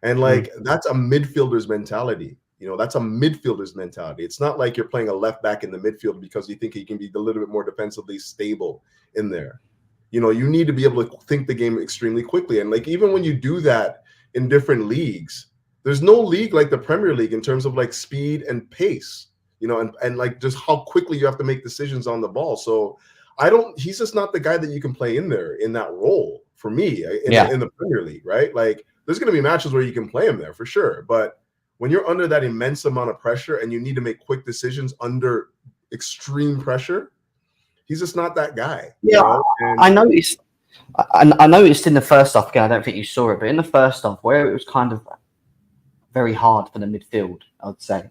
And that's a midfielder's mentality. That's a midfielder's mentality. It's not like you're playing a left back in the midfield because you think he can be a little bit more defensively stable in there. You need to be able to think the game extremely quickly. And even when you do that in different leagues, there's no league like the Premier League in terms of speed and pace, and just how quickly you have to make decisions on the ball. So he's just not the guy that you can play in there in that role for me in the Premier League, right? There's going to be matches where you can play him there for sure. But when you're under that immense amount of pressure and you need to make quick decisions under extreme pressure, he's just not that guy. Yeah, I noticed. I noticed in the first half. Again, I don't think you saw it, but in the first half, where it was kind of very hard for the midfield, I would say,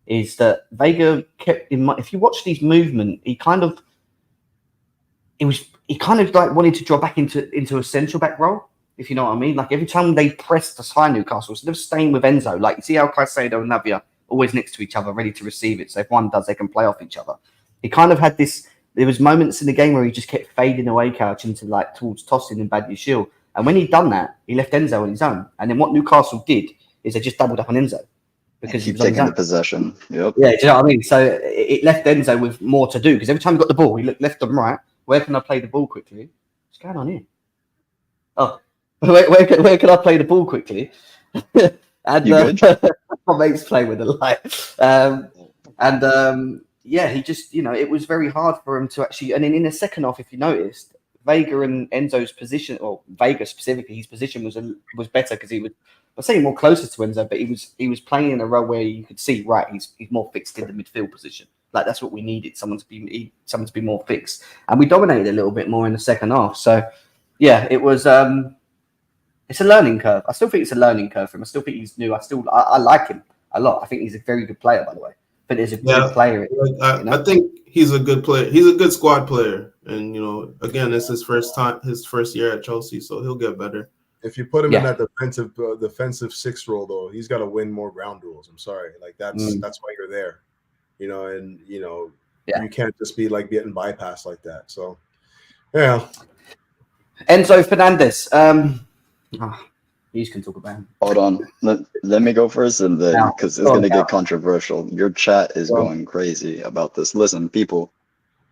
is that Vega kept in mind. If you watch these movement, he kind of wanted to draw back into a central back role. If you know what I mean, every time they pressed us high Newcastle, instead of staying with Enzo, you see how Caicedo and Lavia always next to each other, ready to receive it. So if one does, they can play off each other. He kind of had this. There was moments in the game where he just kept fading away, Couch, into towards tossing and Badiashile. And when he'd done that, he left Enzo on his own. And then what Newcastle did is they just doubled up on Enzo because he was taking the possession. Yep. Yeah, do you know what I mean? So it left Enzo with more to do because every time he got the ball, he looked left and right. Where can I play the ball quickly? What's going on here? Oh, where can I play the ball quickly? And my mate's playing with the light. Yeah, he just, it was very hard for him to actually. And then in the second half, if you noticed, Vega and Enzo's position, or Vega specifically, his position was better because he was, I'm saying more closer to Enzo, but he was playing in a role where you could see, right, he's more fixed in the midfield position. That's what we needed, someone to be more fixed, and we dominated a little bit more in the second half. So, yeah, it was. It's a learning curve. I still think it's a learning curve for him. I still think he's new. I like him a lot. I think he's a very good player, by the way. But he's a good player. I think he's a good player. He's a good squad player. And, again, it's his first year at Chelsea, so he'll get better. If you put him in that defensive six role, though, he's got to win more ground duels. I'm sorry. That's why you're there, you can't just be getting bypassed like that. So, yeah. Enzo Fernandez. You can talk about him. Hold on. Let me go first, and then because it's going to get controversial. Your chat is going crazy about this. Listen, people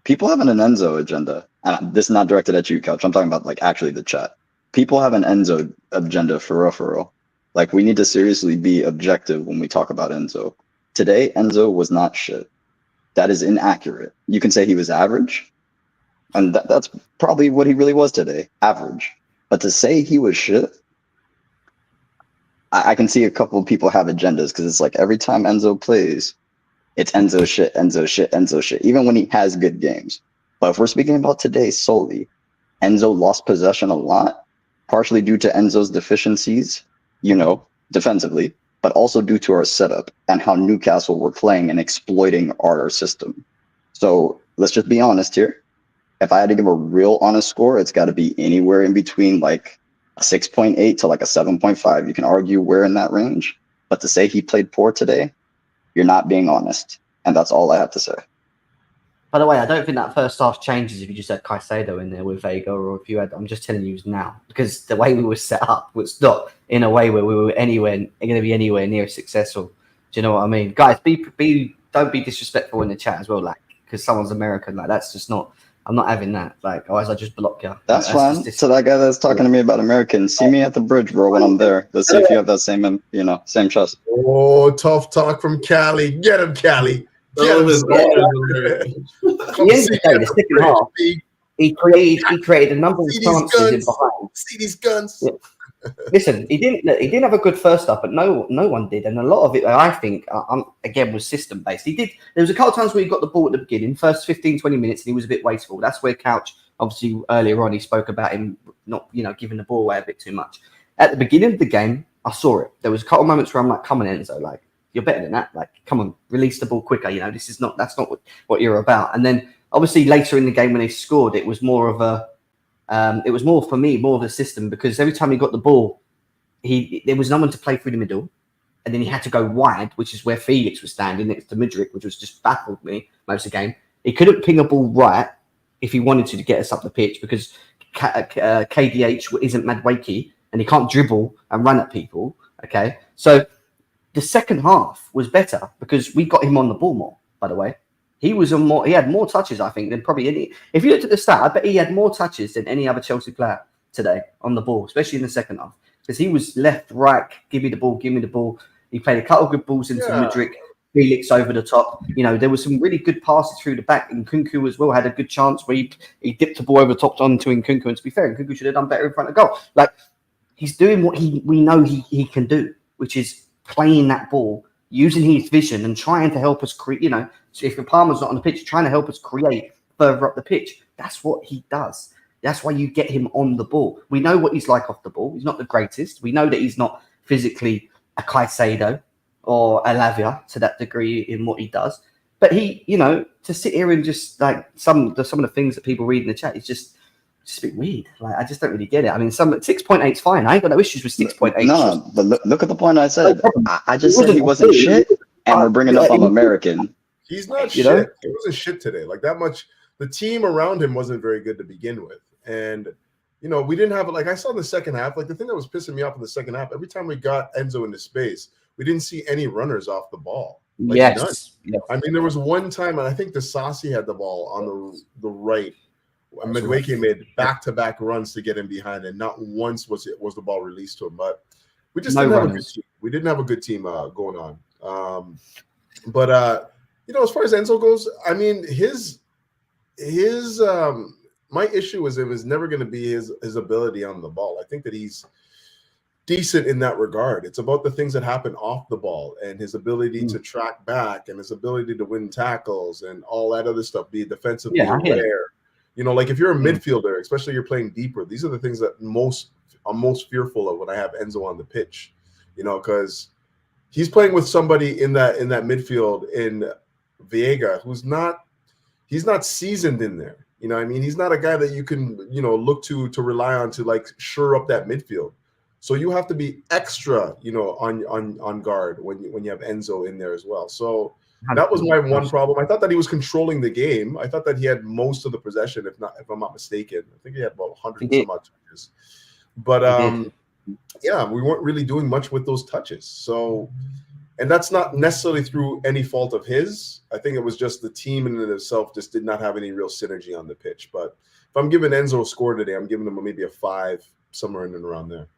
have an Enzo agenda. And this is not directed at you, Couch. I'm talking about actually the chat. People have an Enzo agenda for real. We need to seriously be objective when we talk about Enzo. Today, Enzo was not shit. That is inaccurate. You can say he was average, and that's probably what he really was today, average. But to say he was shit, I can see a couple of people have agendas because it's every time Enzo plays, it's Enzo shit, Enzo shit, Enzo shit, even when he has good games. But if we're speaking about today solely, Enzo lost possession a lot, partially due to Enzo's deficiencies, defensively, but also due to our setup and how Newcastle were playing and exploiting our system. So let's just be honest here. If I had to give a real honest score, it's got to be anywhere in between a 6.8 to a 7.5. You can argue where in that range, but to say he played poor today, you're not being honest. And that's all I have to say. By the way, I don't think that first half changes if you just had Caicedo in there with Vega, or if you had. I'm just telling you now, because the way we were set up was not in a way where we were going to be anywhere near successful. Do you know what I mean, guys? Don't be disrespectful in the chat as well, like, because someone's American, like that's just not. I'm not having that. Like, otherwise I just block you. That's fine. So that guy that's talking to me about Americans, see me at the bridge, bro, when I'm there. Let's see if you have that same, same trust. Oh, tough talk from Cali. Get him, Cali. Get him. Come see the second half. He created a number of chances in behind. See these guns. Yeah. Listen, he didn't have a good first half, but no one did, and a lot of it, I think, again, was system based. There was a couple of times where he got the ball at the beginning, first 15, 20 minutes, and he was a bit wasteful. That's where Couch, obviously, earlier on, he spoke about him not, giving the ball away a bit too much. At the beginning of the game, I saw it. There was a couple of moments where I'm like, "Come on, Enzo, like you're better than that. Like, come on, release the ball quicker. That's not what you're about." And then, obviously, later in the game when they scored, it was more of a it was more for me, more of a system, because every time he got the ball, there was no one to play through the middle, and then he had to go wide, which is where Felix was standing next to Mudryk, which was just baffled me most of the game. He couldn't ping a ball right if he wanted to get us up the pitch, because KDH isn't Madwakey, and he can't dribble and run at people. Okay, so the second half was better because we got him on the ball more. By the way. He had more touches, I think, than probably any. If you looked at the stat, I bet he had more touches than any other Chelsea player today on the ball, especially in the second half, because he was left, right, give me the ball. He played a couple of good balls into Mudryk, Felix over the top. There was some really good passes through the back, and Nkunku as well had a good chance where he dipped the ball over the top onto Nkunku. And to be fair, Nkunku should have done better in front of goal. Like, he's doing what we know he can do, which is playing that ball, using his vision and trying to help us create, so if Palmer's not on the pitch, trying to help us create further up the pitch. That's what he does. That's why you get him on the ball. We know what he's like off the ball. He's not the greatest. We know that he's not physically a Caicedo or a Lavia to that degree in what he does. But he, to sit here and just like some of the things that people read in the chat, it's just a bit weird. Like, I just don't really get it. I mean, 6.8 is fine. I ain't got no issues with 6.8. No, but look at the point I said. I just said he wasn't shit, and we're bringing up I'm American. He's not shit. He wasn't shit today. Like, that much. The team around him wasn't very good to begin with. And, we didn't have, like, I saw in the second half, like, the thing that was pissing me off in the second half, every time we got Enzo into space, we didn't see any runners off the ball. Like, yes. I mean, there was one time, and I think Disasi had the ball on the right. Madwakey made back-to-back runs to get him behind, and not once was the ball released to him. But we just didn't have a good team. We didn't have a good team going on. But as far as Enzo goes, I mean, his my issue is it was never going to be his ability on the ball. I think that he's decent in that regard. It's about the things that happen off the ball and his ability to track back and his ability to win tackles and all that other stuff, be defensively aware. Like if you're a midfielder, especially you're playing deeper, these are the things that I'm most fearful of when I have Enzo on the pitch, because he's playing with somebody in that midfield in Viega he's not seasoned in there. I mean, he's not a guy that you can, look to rely on to like shore up that midfield. So you have to be extra, on guard when you have Enzo in there as well. So that was my one problem. I thought that he was controlling the game. I thought that he had most of the possession, if I'm not mistaken. I think he had about 100 and some odd touches. But we weren't really doing much with those touches. So, and that's not necessarily through any fault of his. I think it was just the team in and of itself just did not have any real synergy on the pitch. But if I'm giving Enzo a score today, I'm giving him maybe a 5, somewhere in and around there.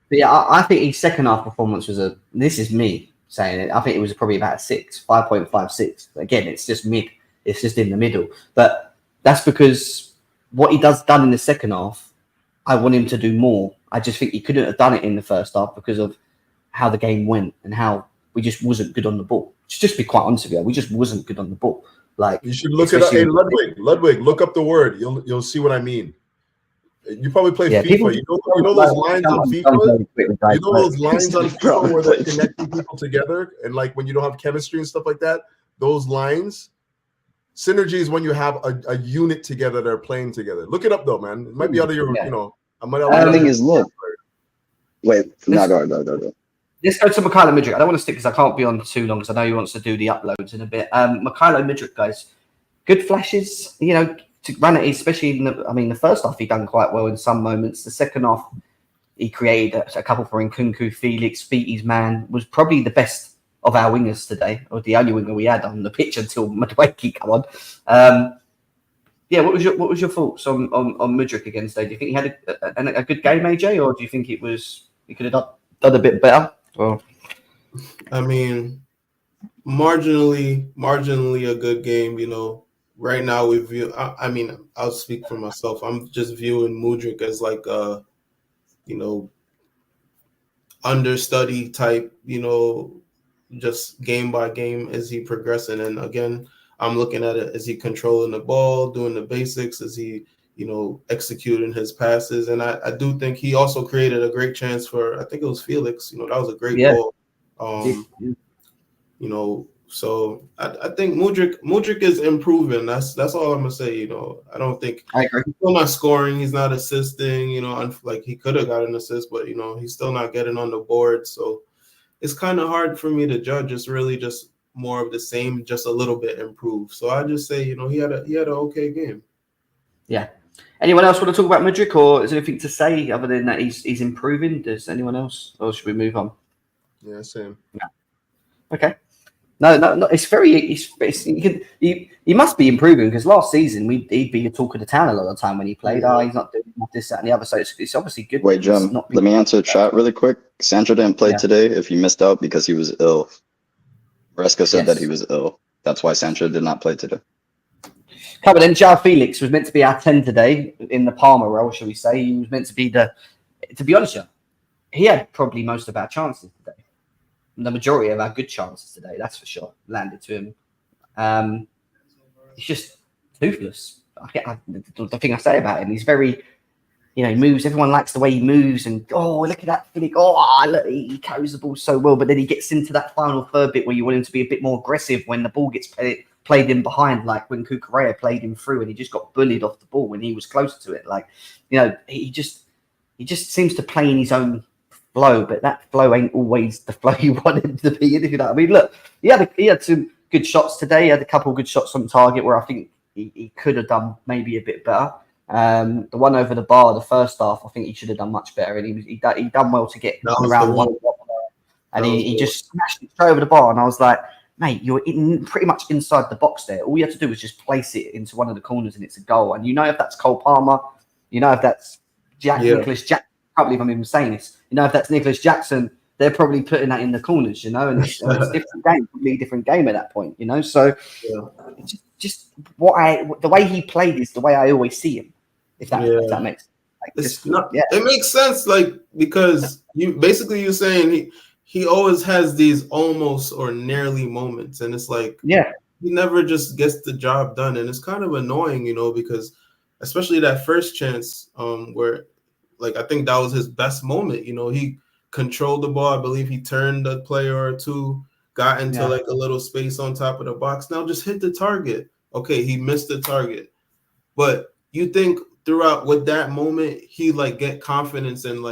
But yeah, I think his second half performance was this is me saying it. I think it was probably about 5.56. Again, it's just mid. It's just in the middle. But that's because what he done in the second half, I want him to do more. I just think he couldn't have done it in the first half because of how the game went and how we just wasn't good on the ball. Just be quite honest with you, we just wasn't good on the ball. Like, you should look at it. Hey, Ludwig, look up the word. You'll see what I mean. You probably play FIFA. You know those lines on FIFA? You know those lines on FIFA where they're connecting people together? And like when you don't have chemistry and stuff like that, those lines, synergy is when you have a unit together that are playing together. Look it up though, man. It might be out of your, I might have. The thing is, look. Wait, no. Let's go to Mikhailo Mudryk. I don't want to stick because I can't be on too long because I know he wants to do the uploads in a bit. Mikhailo Mudryk, guys, good flashes, to run it, especially the first half he done quite well in some moments. The second half he created a couple for Nkunku, Felix, Beatty's man, was probably the best of our wingers today, or the only winger we had on the pitch until Madueke come on. What was your thoughts on Mudryk again today? Do you think he had a good game, AJ, or do you think he could have done a bit better? Or I mean, marginally a good game. Right now we view. I'll speak for myself. I'm just viewing Mudryk as like a, understudy type. Just game by game as he progressing. And again, I'm looking at it, is he controlling the ball, doing the basics? Is he, executing his passes? And I do think he also created a great chance for, I think it was Felix. That was a great goal. So I think Mudryk is improving. That's all I'm gonna say. I don't think I agree. He's still not scoring. He's not assisting. Like he could have got an assist, but he's still not getting on the board. So it's kind of hard for me to judge. It's really just more of the same, just a little bit improved. So I just say, he had an okay game. Yeah. Anyone else want to talk about Mudryk, or is there anything to say other than that he's improving? Does anyone else, or should we move on? Yeah, same. Yeah. Okay. No. It's very. He must be improving, because last season he'd be the talk of the town a lot of the time when he played. Yeah. He's not doing this, that, and the other. So it's obviously good. Wait, Jim, let me answer chat really quick. Sancho didn't play today if you missed out because he was ill. Maresca said that he was ill. That's why Sancho did not play today. Come on, then João Felix was meant to be our 10 today in the Palmer role, shall we say. He was meant to be to be honest, he had probably most of our chances today. The majority of our good chances today, that's for sure, landed to him. He's just toothless. The thing I say about him, he's very, he moves. Everyone likes the way he moves, and look at that Felix. Look, he carries the ball so well, but then he gets into that final third bit where you want him to be a bit more aggressive when the ball gets played in behind, like when Cucurella played him through and he just got bullied off the ball when he was close to it. Like, he just seems to play in his own flow, but that flow ain't always the flow you want him to be in, if you know what I mean. Look, he had some good shots today. He had a couple of good shots on target where I think he could have done maybe a bit better. The one over the bar, the first half, I think he should have done much better, and he done well to get around one, and he just smashed it straight over the bar, and I was like, mate, you're pretty much inside the box there. All you have to do is just place it into one of the corners, and it's a goal. And if that's Cole Palmer, if that's Nicholas Jackson, I can't believe I'm even saying this. If that's Nicholas Jackson, they're probably putting that in the corners, and it's a different game, completely different game at that point, So just the way he played is the way I always see him. If that makes sense. It makes sense, because you're saying he always has these almost or nearly moments, and it's like he never just gets the job done, and it's kind of annoying, because especially that first chance, where I think that was his best moment. He controlled the ball. I believe he turned a player or two, got into a little space on top of the box. Now just hit the target. Okay, he missed the target, but you think throughout with that moment he get confidence and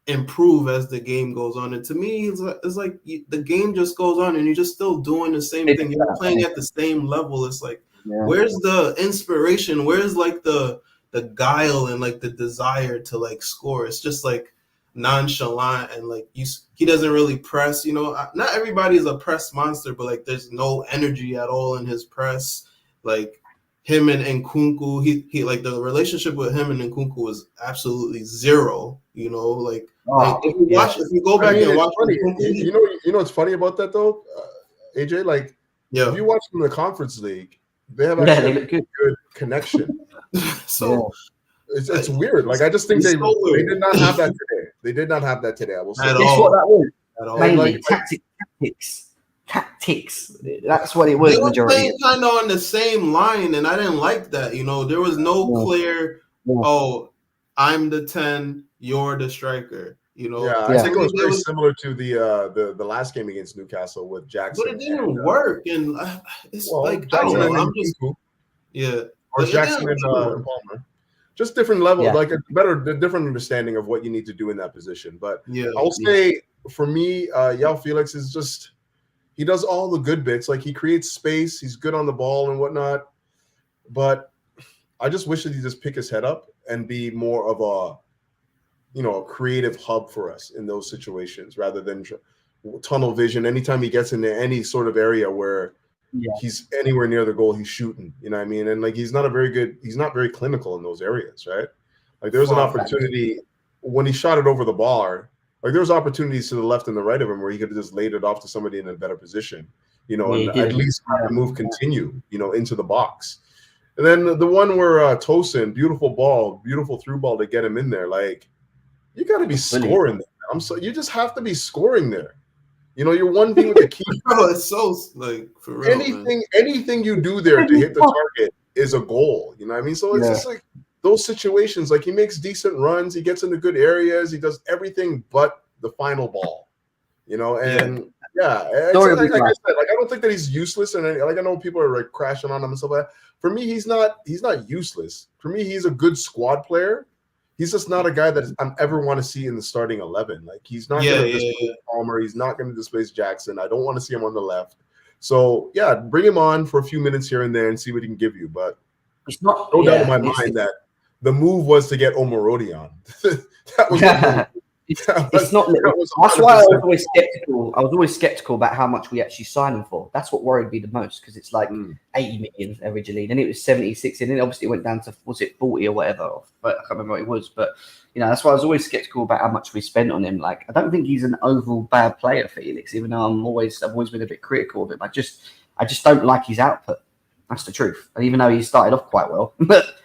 improve as the game goes on. And to me, it's like the game just goes on and you're just still doing the same thing. You're playing at the same level. It's where's the inspiration? Where's the guile and the desire to score? It's just nonchalant, and he doesn't really press. Not everybody is a press monster, but there's no energy at all in his press. Him and Nkunku, he the relationship with him and Nkunku was absolutely zero. If you go back and watch, you know what's funny about that though, AJ? If you watch them in the Conference League, they have actually a good connection. So it's weird. I just think they did not have that today. They did not have that today. I will say. Guess what that was? Mainly tactics. That's what it was. They were majority playing kind of on the same line, and I didn't like that. There was no clear. Oh, I'm the 10. You're the striker. I think it was very similar to the last game against Newcastle with Jackson. But it didn't work, and it's Jackson or Jackson and Palmer. Just different level, a different understanding of what you need to do in that position. But I will say, for me, João Felix is just. He does all the good bits. He creates space. He's good on the ball and whatnot. but I just wish that he just pick his head up and be more of a creative hub for us in those situations rather than tunnel vision. Anytime he gets into any sort of area where he's anywhere near the goal, he's shooting. You know what I mean? And like he's not very clinical in those areas, right? Like there's an opportunity when he shot it over the bar. Like there's opportunities to the left and the right of him where he could have just laid it off to somebody in a better position, and at least have the move continue, into the box. And then the one where Tosin, beautiful ball, beautiful through ball to get him in there. Like you got to be scoring there. You just have to be scoring there. You're 1v with the keeper. Bro, it's so like for real. Anything you do there to hit the target is a goal. You know what I mean? So it's just like those situations. Like he makes decent runs, he gets into good areas, he does everything but the final ball. And like I said, like I don't think that he's useless, and like I know people are like crashing on him and stuff like that. For me, he's not useless. For me, he's a good squad player. He's just not a guy that I ever want to see in the starting 11. Like he's not going to displace Palmer. He's not going to displace Jackson. I don't want to see him on the left. So bring him on for a few minutes here and there and see what he can give you. But it's not no doubt in my mind that the move was to get Omarodi on. That was the move. It's not. That's why I was always skeptical. I was always skeptical about how much we actually signed him for. That's what worried me the most because it's like 80 million originally, then it was 76, and then obviously it went down to 40 or whatever. But I can't remember what it was. But that's why I was always skeptical about how much we spent on him. Like I don't think he's an overall bad player, Felix. Even though I've always been a bit critical of him. I just don't like his output. That's the truth. And even though he started off quite well,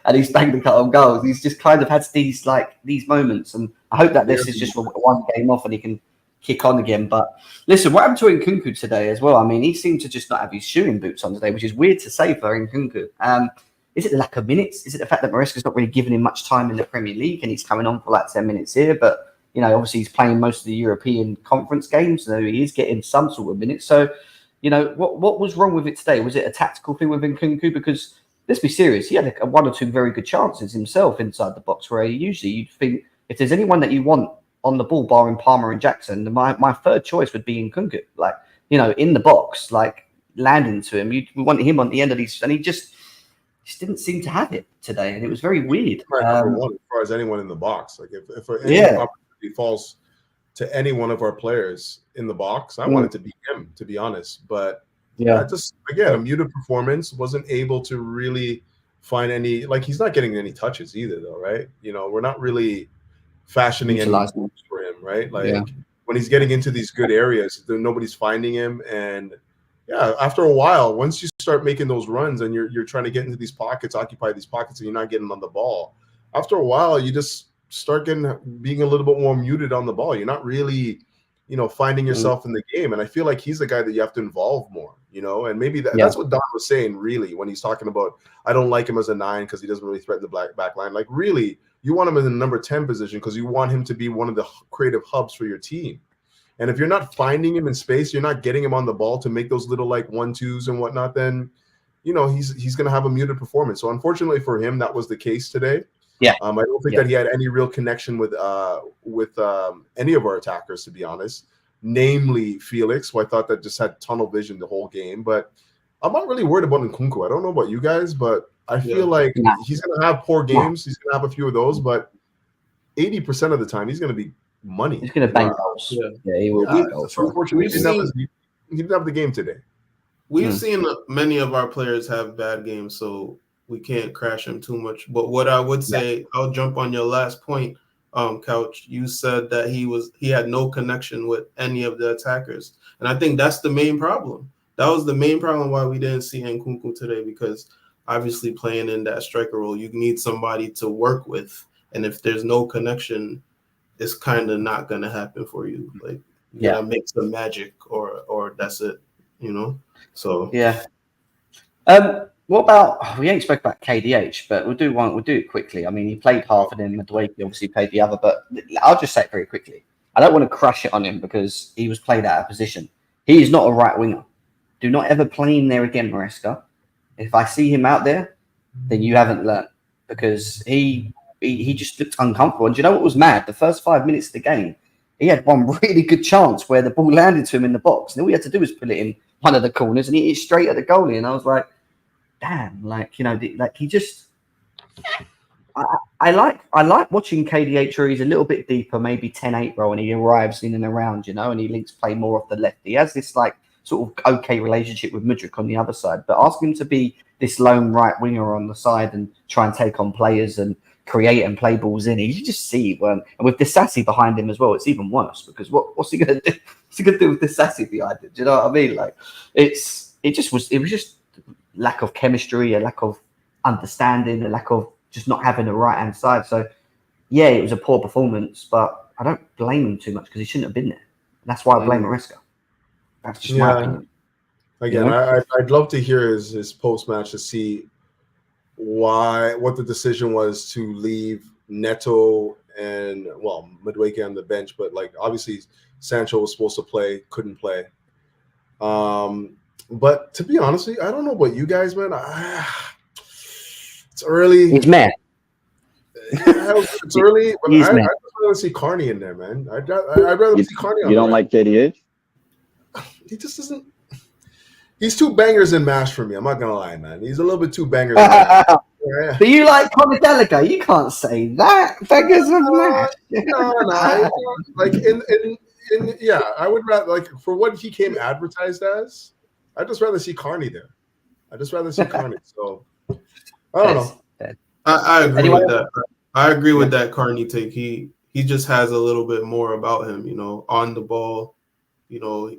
and he's banged a couple of goals, he's just kind of had these moments. And I hope that this is just one game off and he can kick on again. But listen, what happened to Nkunku today as well? I mean, he seemed to just not have his shooting boots on today, which is weird to say for Nkunku. Is it the lack of minutes? Is it the fact that Maresca's not really giving him much time in the Premier League and he's coming on for like 10 minutes here? But, obviously he's playing most of the European conference games, so he is getting some sort of minutes. So, what was wrong with it today? Was it a tactical thing with Nkunku? Because let's be serious, he had one or two very good chances himself inside the box where usually you'd think if there's anyone that you want on the ball, barring Palmer and Jackson, my third choice would be Nkunku. Like, in the box, like landing to him. You want him on the end of these, and he just didn't seem to have it today, and it was very weird. Number one, as far as anyone in the box, like if any opportunity falls to any one of our players in the box, I want it to be him, to be honest. But just again, a muted performance, wasn't able to really find any. Like he's not getting any touches either, though, right? We're not really fashioning any moves for him, right? Like when he's getting into these good areas, nobody's finding him, and after a while, once you start making those runs and you're trying to get into these pockets, occupy these pockets, and you're not getting on the ball, after a while, you just start being a little bit more muted on the ball. You're not really, finding yourself in the game. And I feel like he's the guy that you have to involve more, and maybe that's what Don was saying, really, when he's talking about, I don't like him as a 9 because he doesn't really threaten the back line. Like, really, you want him in the number 10 position because you want him to be one of the creative hubs for your team. And if you're not finding him in space, you're not getting him on the ball to make those little like 1-2s and whatnot, then, he's going to have a muted performance. So unfortunately for him, that was the case today. I don't think that he had any real connection with any of our attackers, to be honest, namely Felix, who I thought that just had tunnel vision the whole game. But I'm not really worried about Nkunku. I don't know about you guys, but I feel like he's going to have poor games. He's going to have a few of those, but 80% of the time, he's going to be money. He's going to bang goals. He will bang goals. So unfortunately, he didn't have the game today. We've seen many of our players have bad games, so we can't crash him too much. But what I would say, I'll jump on your last point, Couch. You said that he had no connection with any of the attackers. And I think that's the main problem. That was the main problem why we didn't see Nkunku today, because obviously playing in that striker role, you need somebody to work with. And if there's no connection, it's kind of not going to happen for you. Like, you gotta make some magic or that's it, So, what about, we ain't spoke about KDH, but we'll do it quickly. I mean, he played half of them. Madueke obviously played the other, but I'll just say it very quickly. I don't want to crush it on him because he was played out of position. He is not a right winger. Do not ever play him there again, Maresca. If I see him out there, then you haven't learned, because he just looked uncomfortable. And do you know what was mad? The first 5 minutes of the game, he had one really good chance where the ball landed to him in the box. And all he had to do was put it in one of the corners and he hit it straight at the goalie. And I was like, damn, like, you know, like he just. I like watching KDH where he's a little bit deeper, maybe 10-8 role, and he arrives in and around, you know, and he links play more off the left. He has this like sort of okay relationship with Mudryk on the other side, but ask him to be this lone right winger on the side and try and take on players and create and play balls in. You just see and with Disassi behind him as well, it's even worse because what's he gonna do? What's he gonna do with Disassi behind him? Do you know what I mean? Like it was just lack of chemistry, a lack of understanding, a lack of just not having the right hand side. So yeah, it was a poor performance, but I don't blame him too much because he shouldn't have been there. And that's why I blame Maresca. That's just my opinion. Again, you know? I'd love to hear his post match to see what the decision was to leave Neto and Madueke on the bench, but like obviously Sancho was supposed to play, couldn't play. But to be honest with you, I don't know about you guys, man. It's early. He's mad. It's early. But I'd rather see Carney in there, man. I'd rather see Carney on there. You don't like KDH? He just doesn't. He's too bangers and mash for me. I'm not gonna lie, man. He's a little bit too bangers and mash. Yeah. But you like Conor Gallagher? You can't say that. Bangers and mash. No. Like in I would rather like for what he came advertised as. I'd just rather see Carney there. So I don't know. I agree with that. I agree with that Carney take. He just has a little bit more about him, you know, on the ball, you know,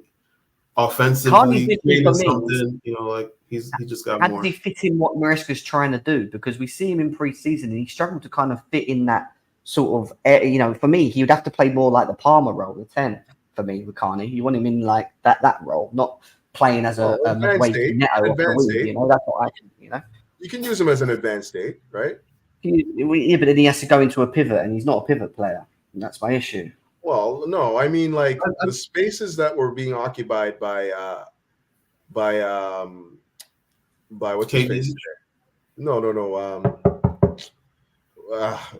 offensively creating something, you know, like he just got more. How does he fit in what Maresca's trying to do? Because we see him in pre-season and he struggled to kind of fit in that sort of, you know, for me, he would have to play more like the Palmer role, the 10 for me with Carney. You want him in like that role, not playing as a midway Neto off the wing, you know, that's what I think, you know. You can use him as an advanced state, right? Yeah, but then he has to go into a pivot, and he's not a pivot player. And that's my issue. Well, no, I mean like the spaces that were being occupied by what's his face? No.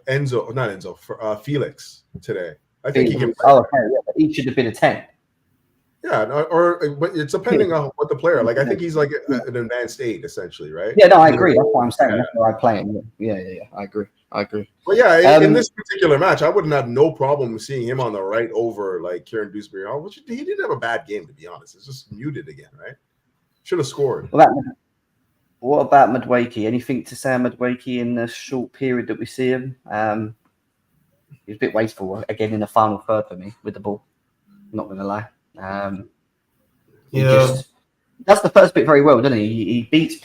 Enzo, not Enzo, Felix today. I think he can play. Oh, okay, yeah, but he should have been a 10. Yeah, but it's depending on what the player. Like I think he's like an advanced 8 essentially, right? Yeah, no, I agree. That's what I'm saying. That's why I play him. Yeah. I agree. But yeah, in this particular match, I wouldn't have no problem seeing him on the right over like Kieran Dewsbury. Which he didn't have a bad game, to be honest. It's just muted again, right? Should have scored. What about Madueke? Anything to say on Madueke in the short period that we see him? He was a bit wasteful again in the final third for me with the ball. I'm not going to lie. That's the first bit very well, doesn't he? He beats.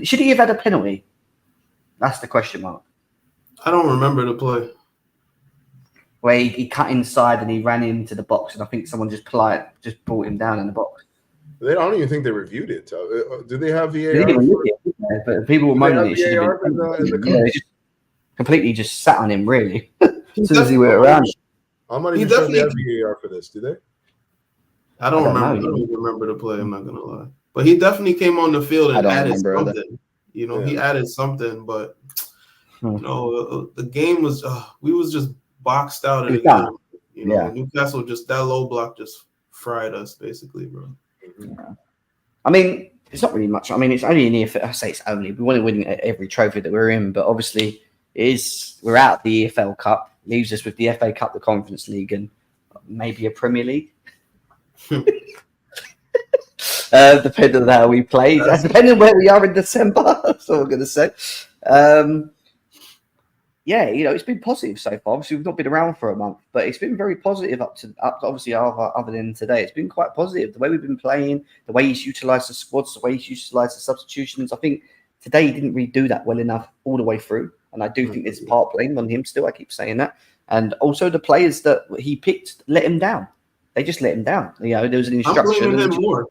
Should he have had a penalty? That's the question mark. I don't remember the play where he cut inside and he ran into the box, and I think someone just brought him down in the box. I don't even think they reviewed it. Do they have VAR? But people were moaning it should have been. They just completely just sat on him, really, as soon as he went around. I'm not even sure they have VAR for this. Do they? I don't remember the play. I'm not gonna lie, but he definitely came on the field and added something. You know, he added something, but the game was we was just boxed out in the game. You know, Newcastle that low block just fried us basically, bro. Yeah. I mean, it's not really much. I mean, it's only an EFL. I say it's only. We want to win every trophy that we're in, but obviously, we're out of the EFL Cup. Leaves us with the FA Cup, the Conference League, and maybe a Premier League. Depending on how we play, depending on where we are in December. That's all I'm going to say. Yeah, you know, it's been positive so far. Obviously, we've not been around for a month, but it's been very positive up obviously other than today. It's been quite positive. The way we've been playing, the way he's utilised the squads, the way he's utilised the substitutions. I think today he didn't really do that well enough all the way through. And I do think there's part blame on him still. I keep saying that. And also the players that he picked let him down. They just let him down. You know, there was an instruction.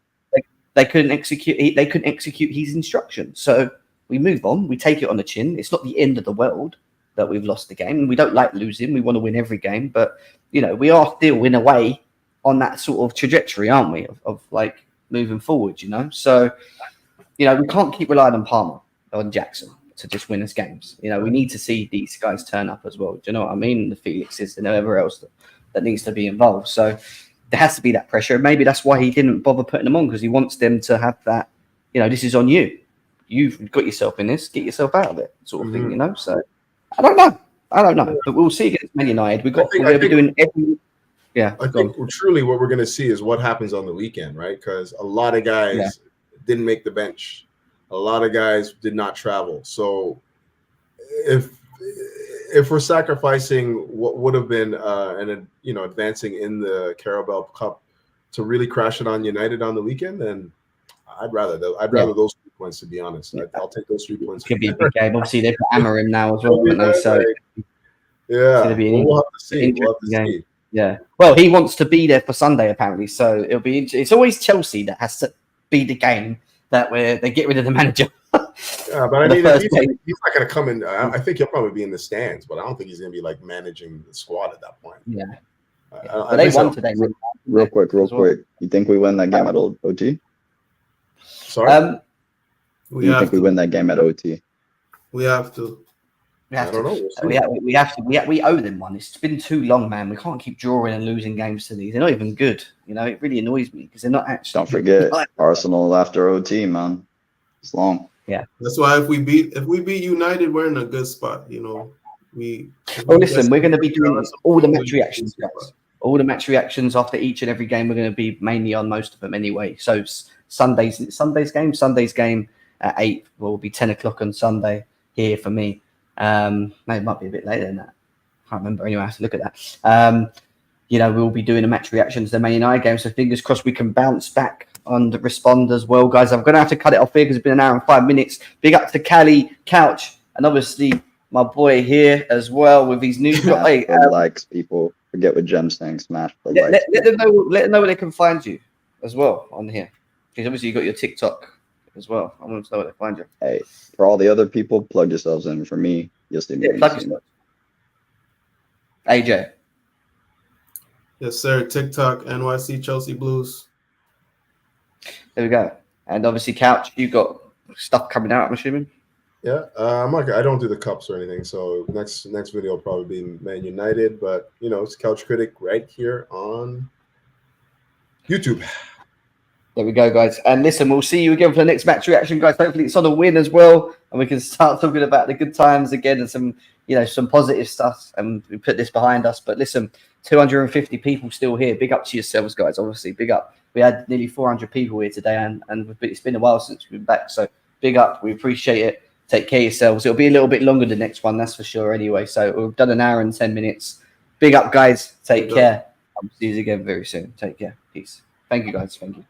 They couldn't execute. They couldn't execute his instruction. So we move on. We take it on the chin. It's not the end of the world that we've lost the game. We don't like losing. We want to win every game. But, you know, we are still, in a way, on that sort of trajectory, aren't we, of like moving forward, you know? So, you know, we can't keep relying on Palmer, on Jackson to just win us games. You know, we need to see these guys turn up as well. Do you know what I mean? The Felixes and whoever else that needs to be involved. So there has to be that pressure. Maybe that's why he didn't bother putting them on, because he wants them to have that, you know, this is on you. you've got yourself in this, get yourself out of it, sort of thing, you know. So I don't know, but we'll see against Man United. We're going to be doing every. Yeah, I think truly what we're going to see is what happens on the weekend, right? Because a lot of guys didn't make the bench. A lot of guys did not travel. So if we're sacrificing what would have been advancing in the Carabao Cup to really crash it on United on the weekend, then I'd rather those 3 points, to be honest. I'll take those 3 points. Could be a big game. Obviously, they've got Amarim now as well, haven't they? So yeah, we'll have to see. Game. Yeah. Well, he wants to be there for Sunday apparently, so it'll be. It's always Chelsea that has to be the game that they get rid of the manager. Yeah, but I mean, he's not going to come in. I think he'll probably be in the stands, but I don't think he's going to be like managing the squad at that point. Yeah. But they won today. Real quick. You think we win that game at OT? Sorry. We win that game at OT. We have to. I don't know. We have to. We owe them one. It's been too long, man. We can't keep drawing and losing games to these. They're not even good. You know, it really annoys me because they're not actually. Don't forget Arsenal after OT, man. It's long. Yeah. That's why if we beat United, we're in a good spot. You know, listen, we're going to be doing all the match reactions, guys. All the match reactions after each and every game. We're going to be mainly on most of them anyway. So Sunday's game at 8 will be 10 o'clock on Sunday here for me. It might be a bit later than that. I can't remember. Anyway, I have to look at that. We'll be doing a match reactions to the Man United game. So fingers crossed we can bounce back on the respond as well, guys. I'm going to have to cut it off here because it's been an hour and 5 minutes. Big up to Cali, Couch, and obviously my boy here as well with his new. Likes people. Forget what Jem's saying. Smash. Let them know where they can find you as well on here. Because obviously you got your TikTok as well. I want to know where they find you. Hey, for all the other people, plug yourselves in. For me, you'll see me. Plug yourself. AJ. Yes, sir. TikTok, NYC Chelsea Blues. There we go. And obviously, Couch, you got stuff coming out, I'm assuming. Yeah, I don't do the cups or anything. So next video will probably be Man United, but it's Couch Critic right here on YouTube. There we go, guys. And listen, we'll see you again for the next match reaction, guys. Hopefully it's on a win as well. And we can start talking about the good times again and some positive stuff. And we put this behind us. But listen, 250 people still here. Big up to yourselves, guys. Obviously, big up. We had nearly 400 people here today. And it's been a while since we've been back. So big up. We appreciate it. Take care of yourselves. It'll be a little bit longer the next one, that's for sure anyway. So we've done an hour and 10 minutes. Big up, guys. Take care. I'll see you again very soon. Take care. Peace. Thank you, guys. Thank you.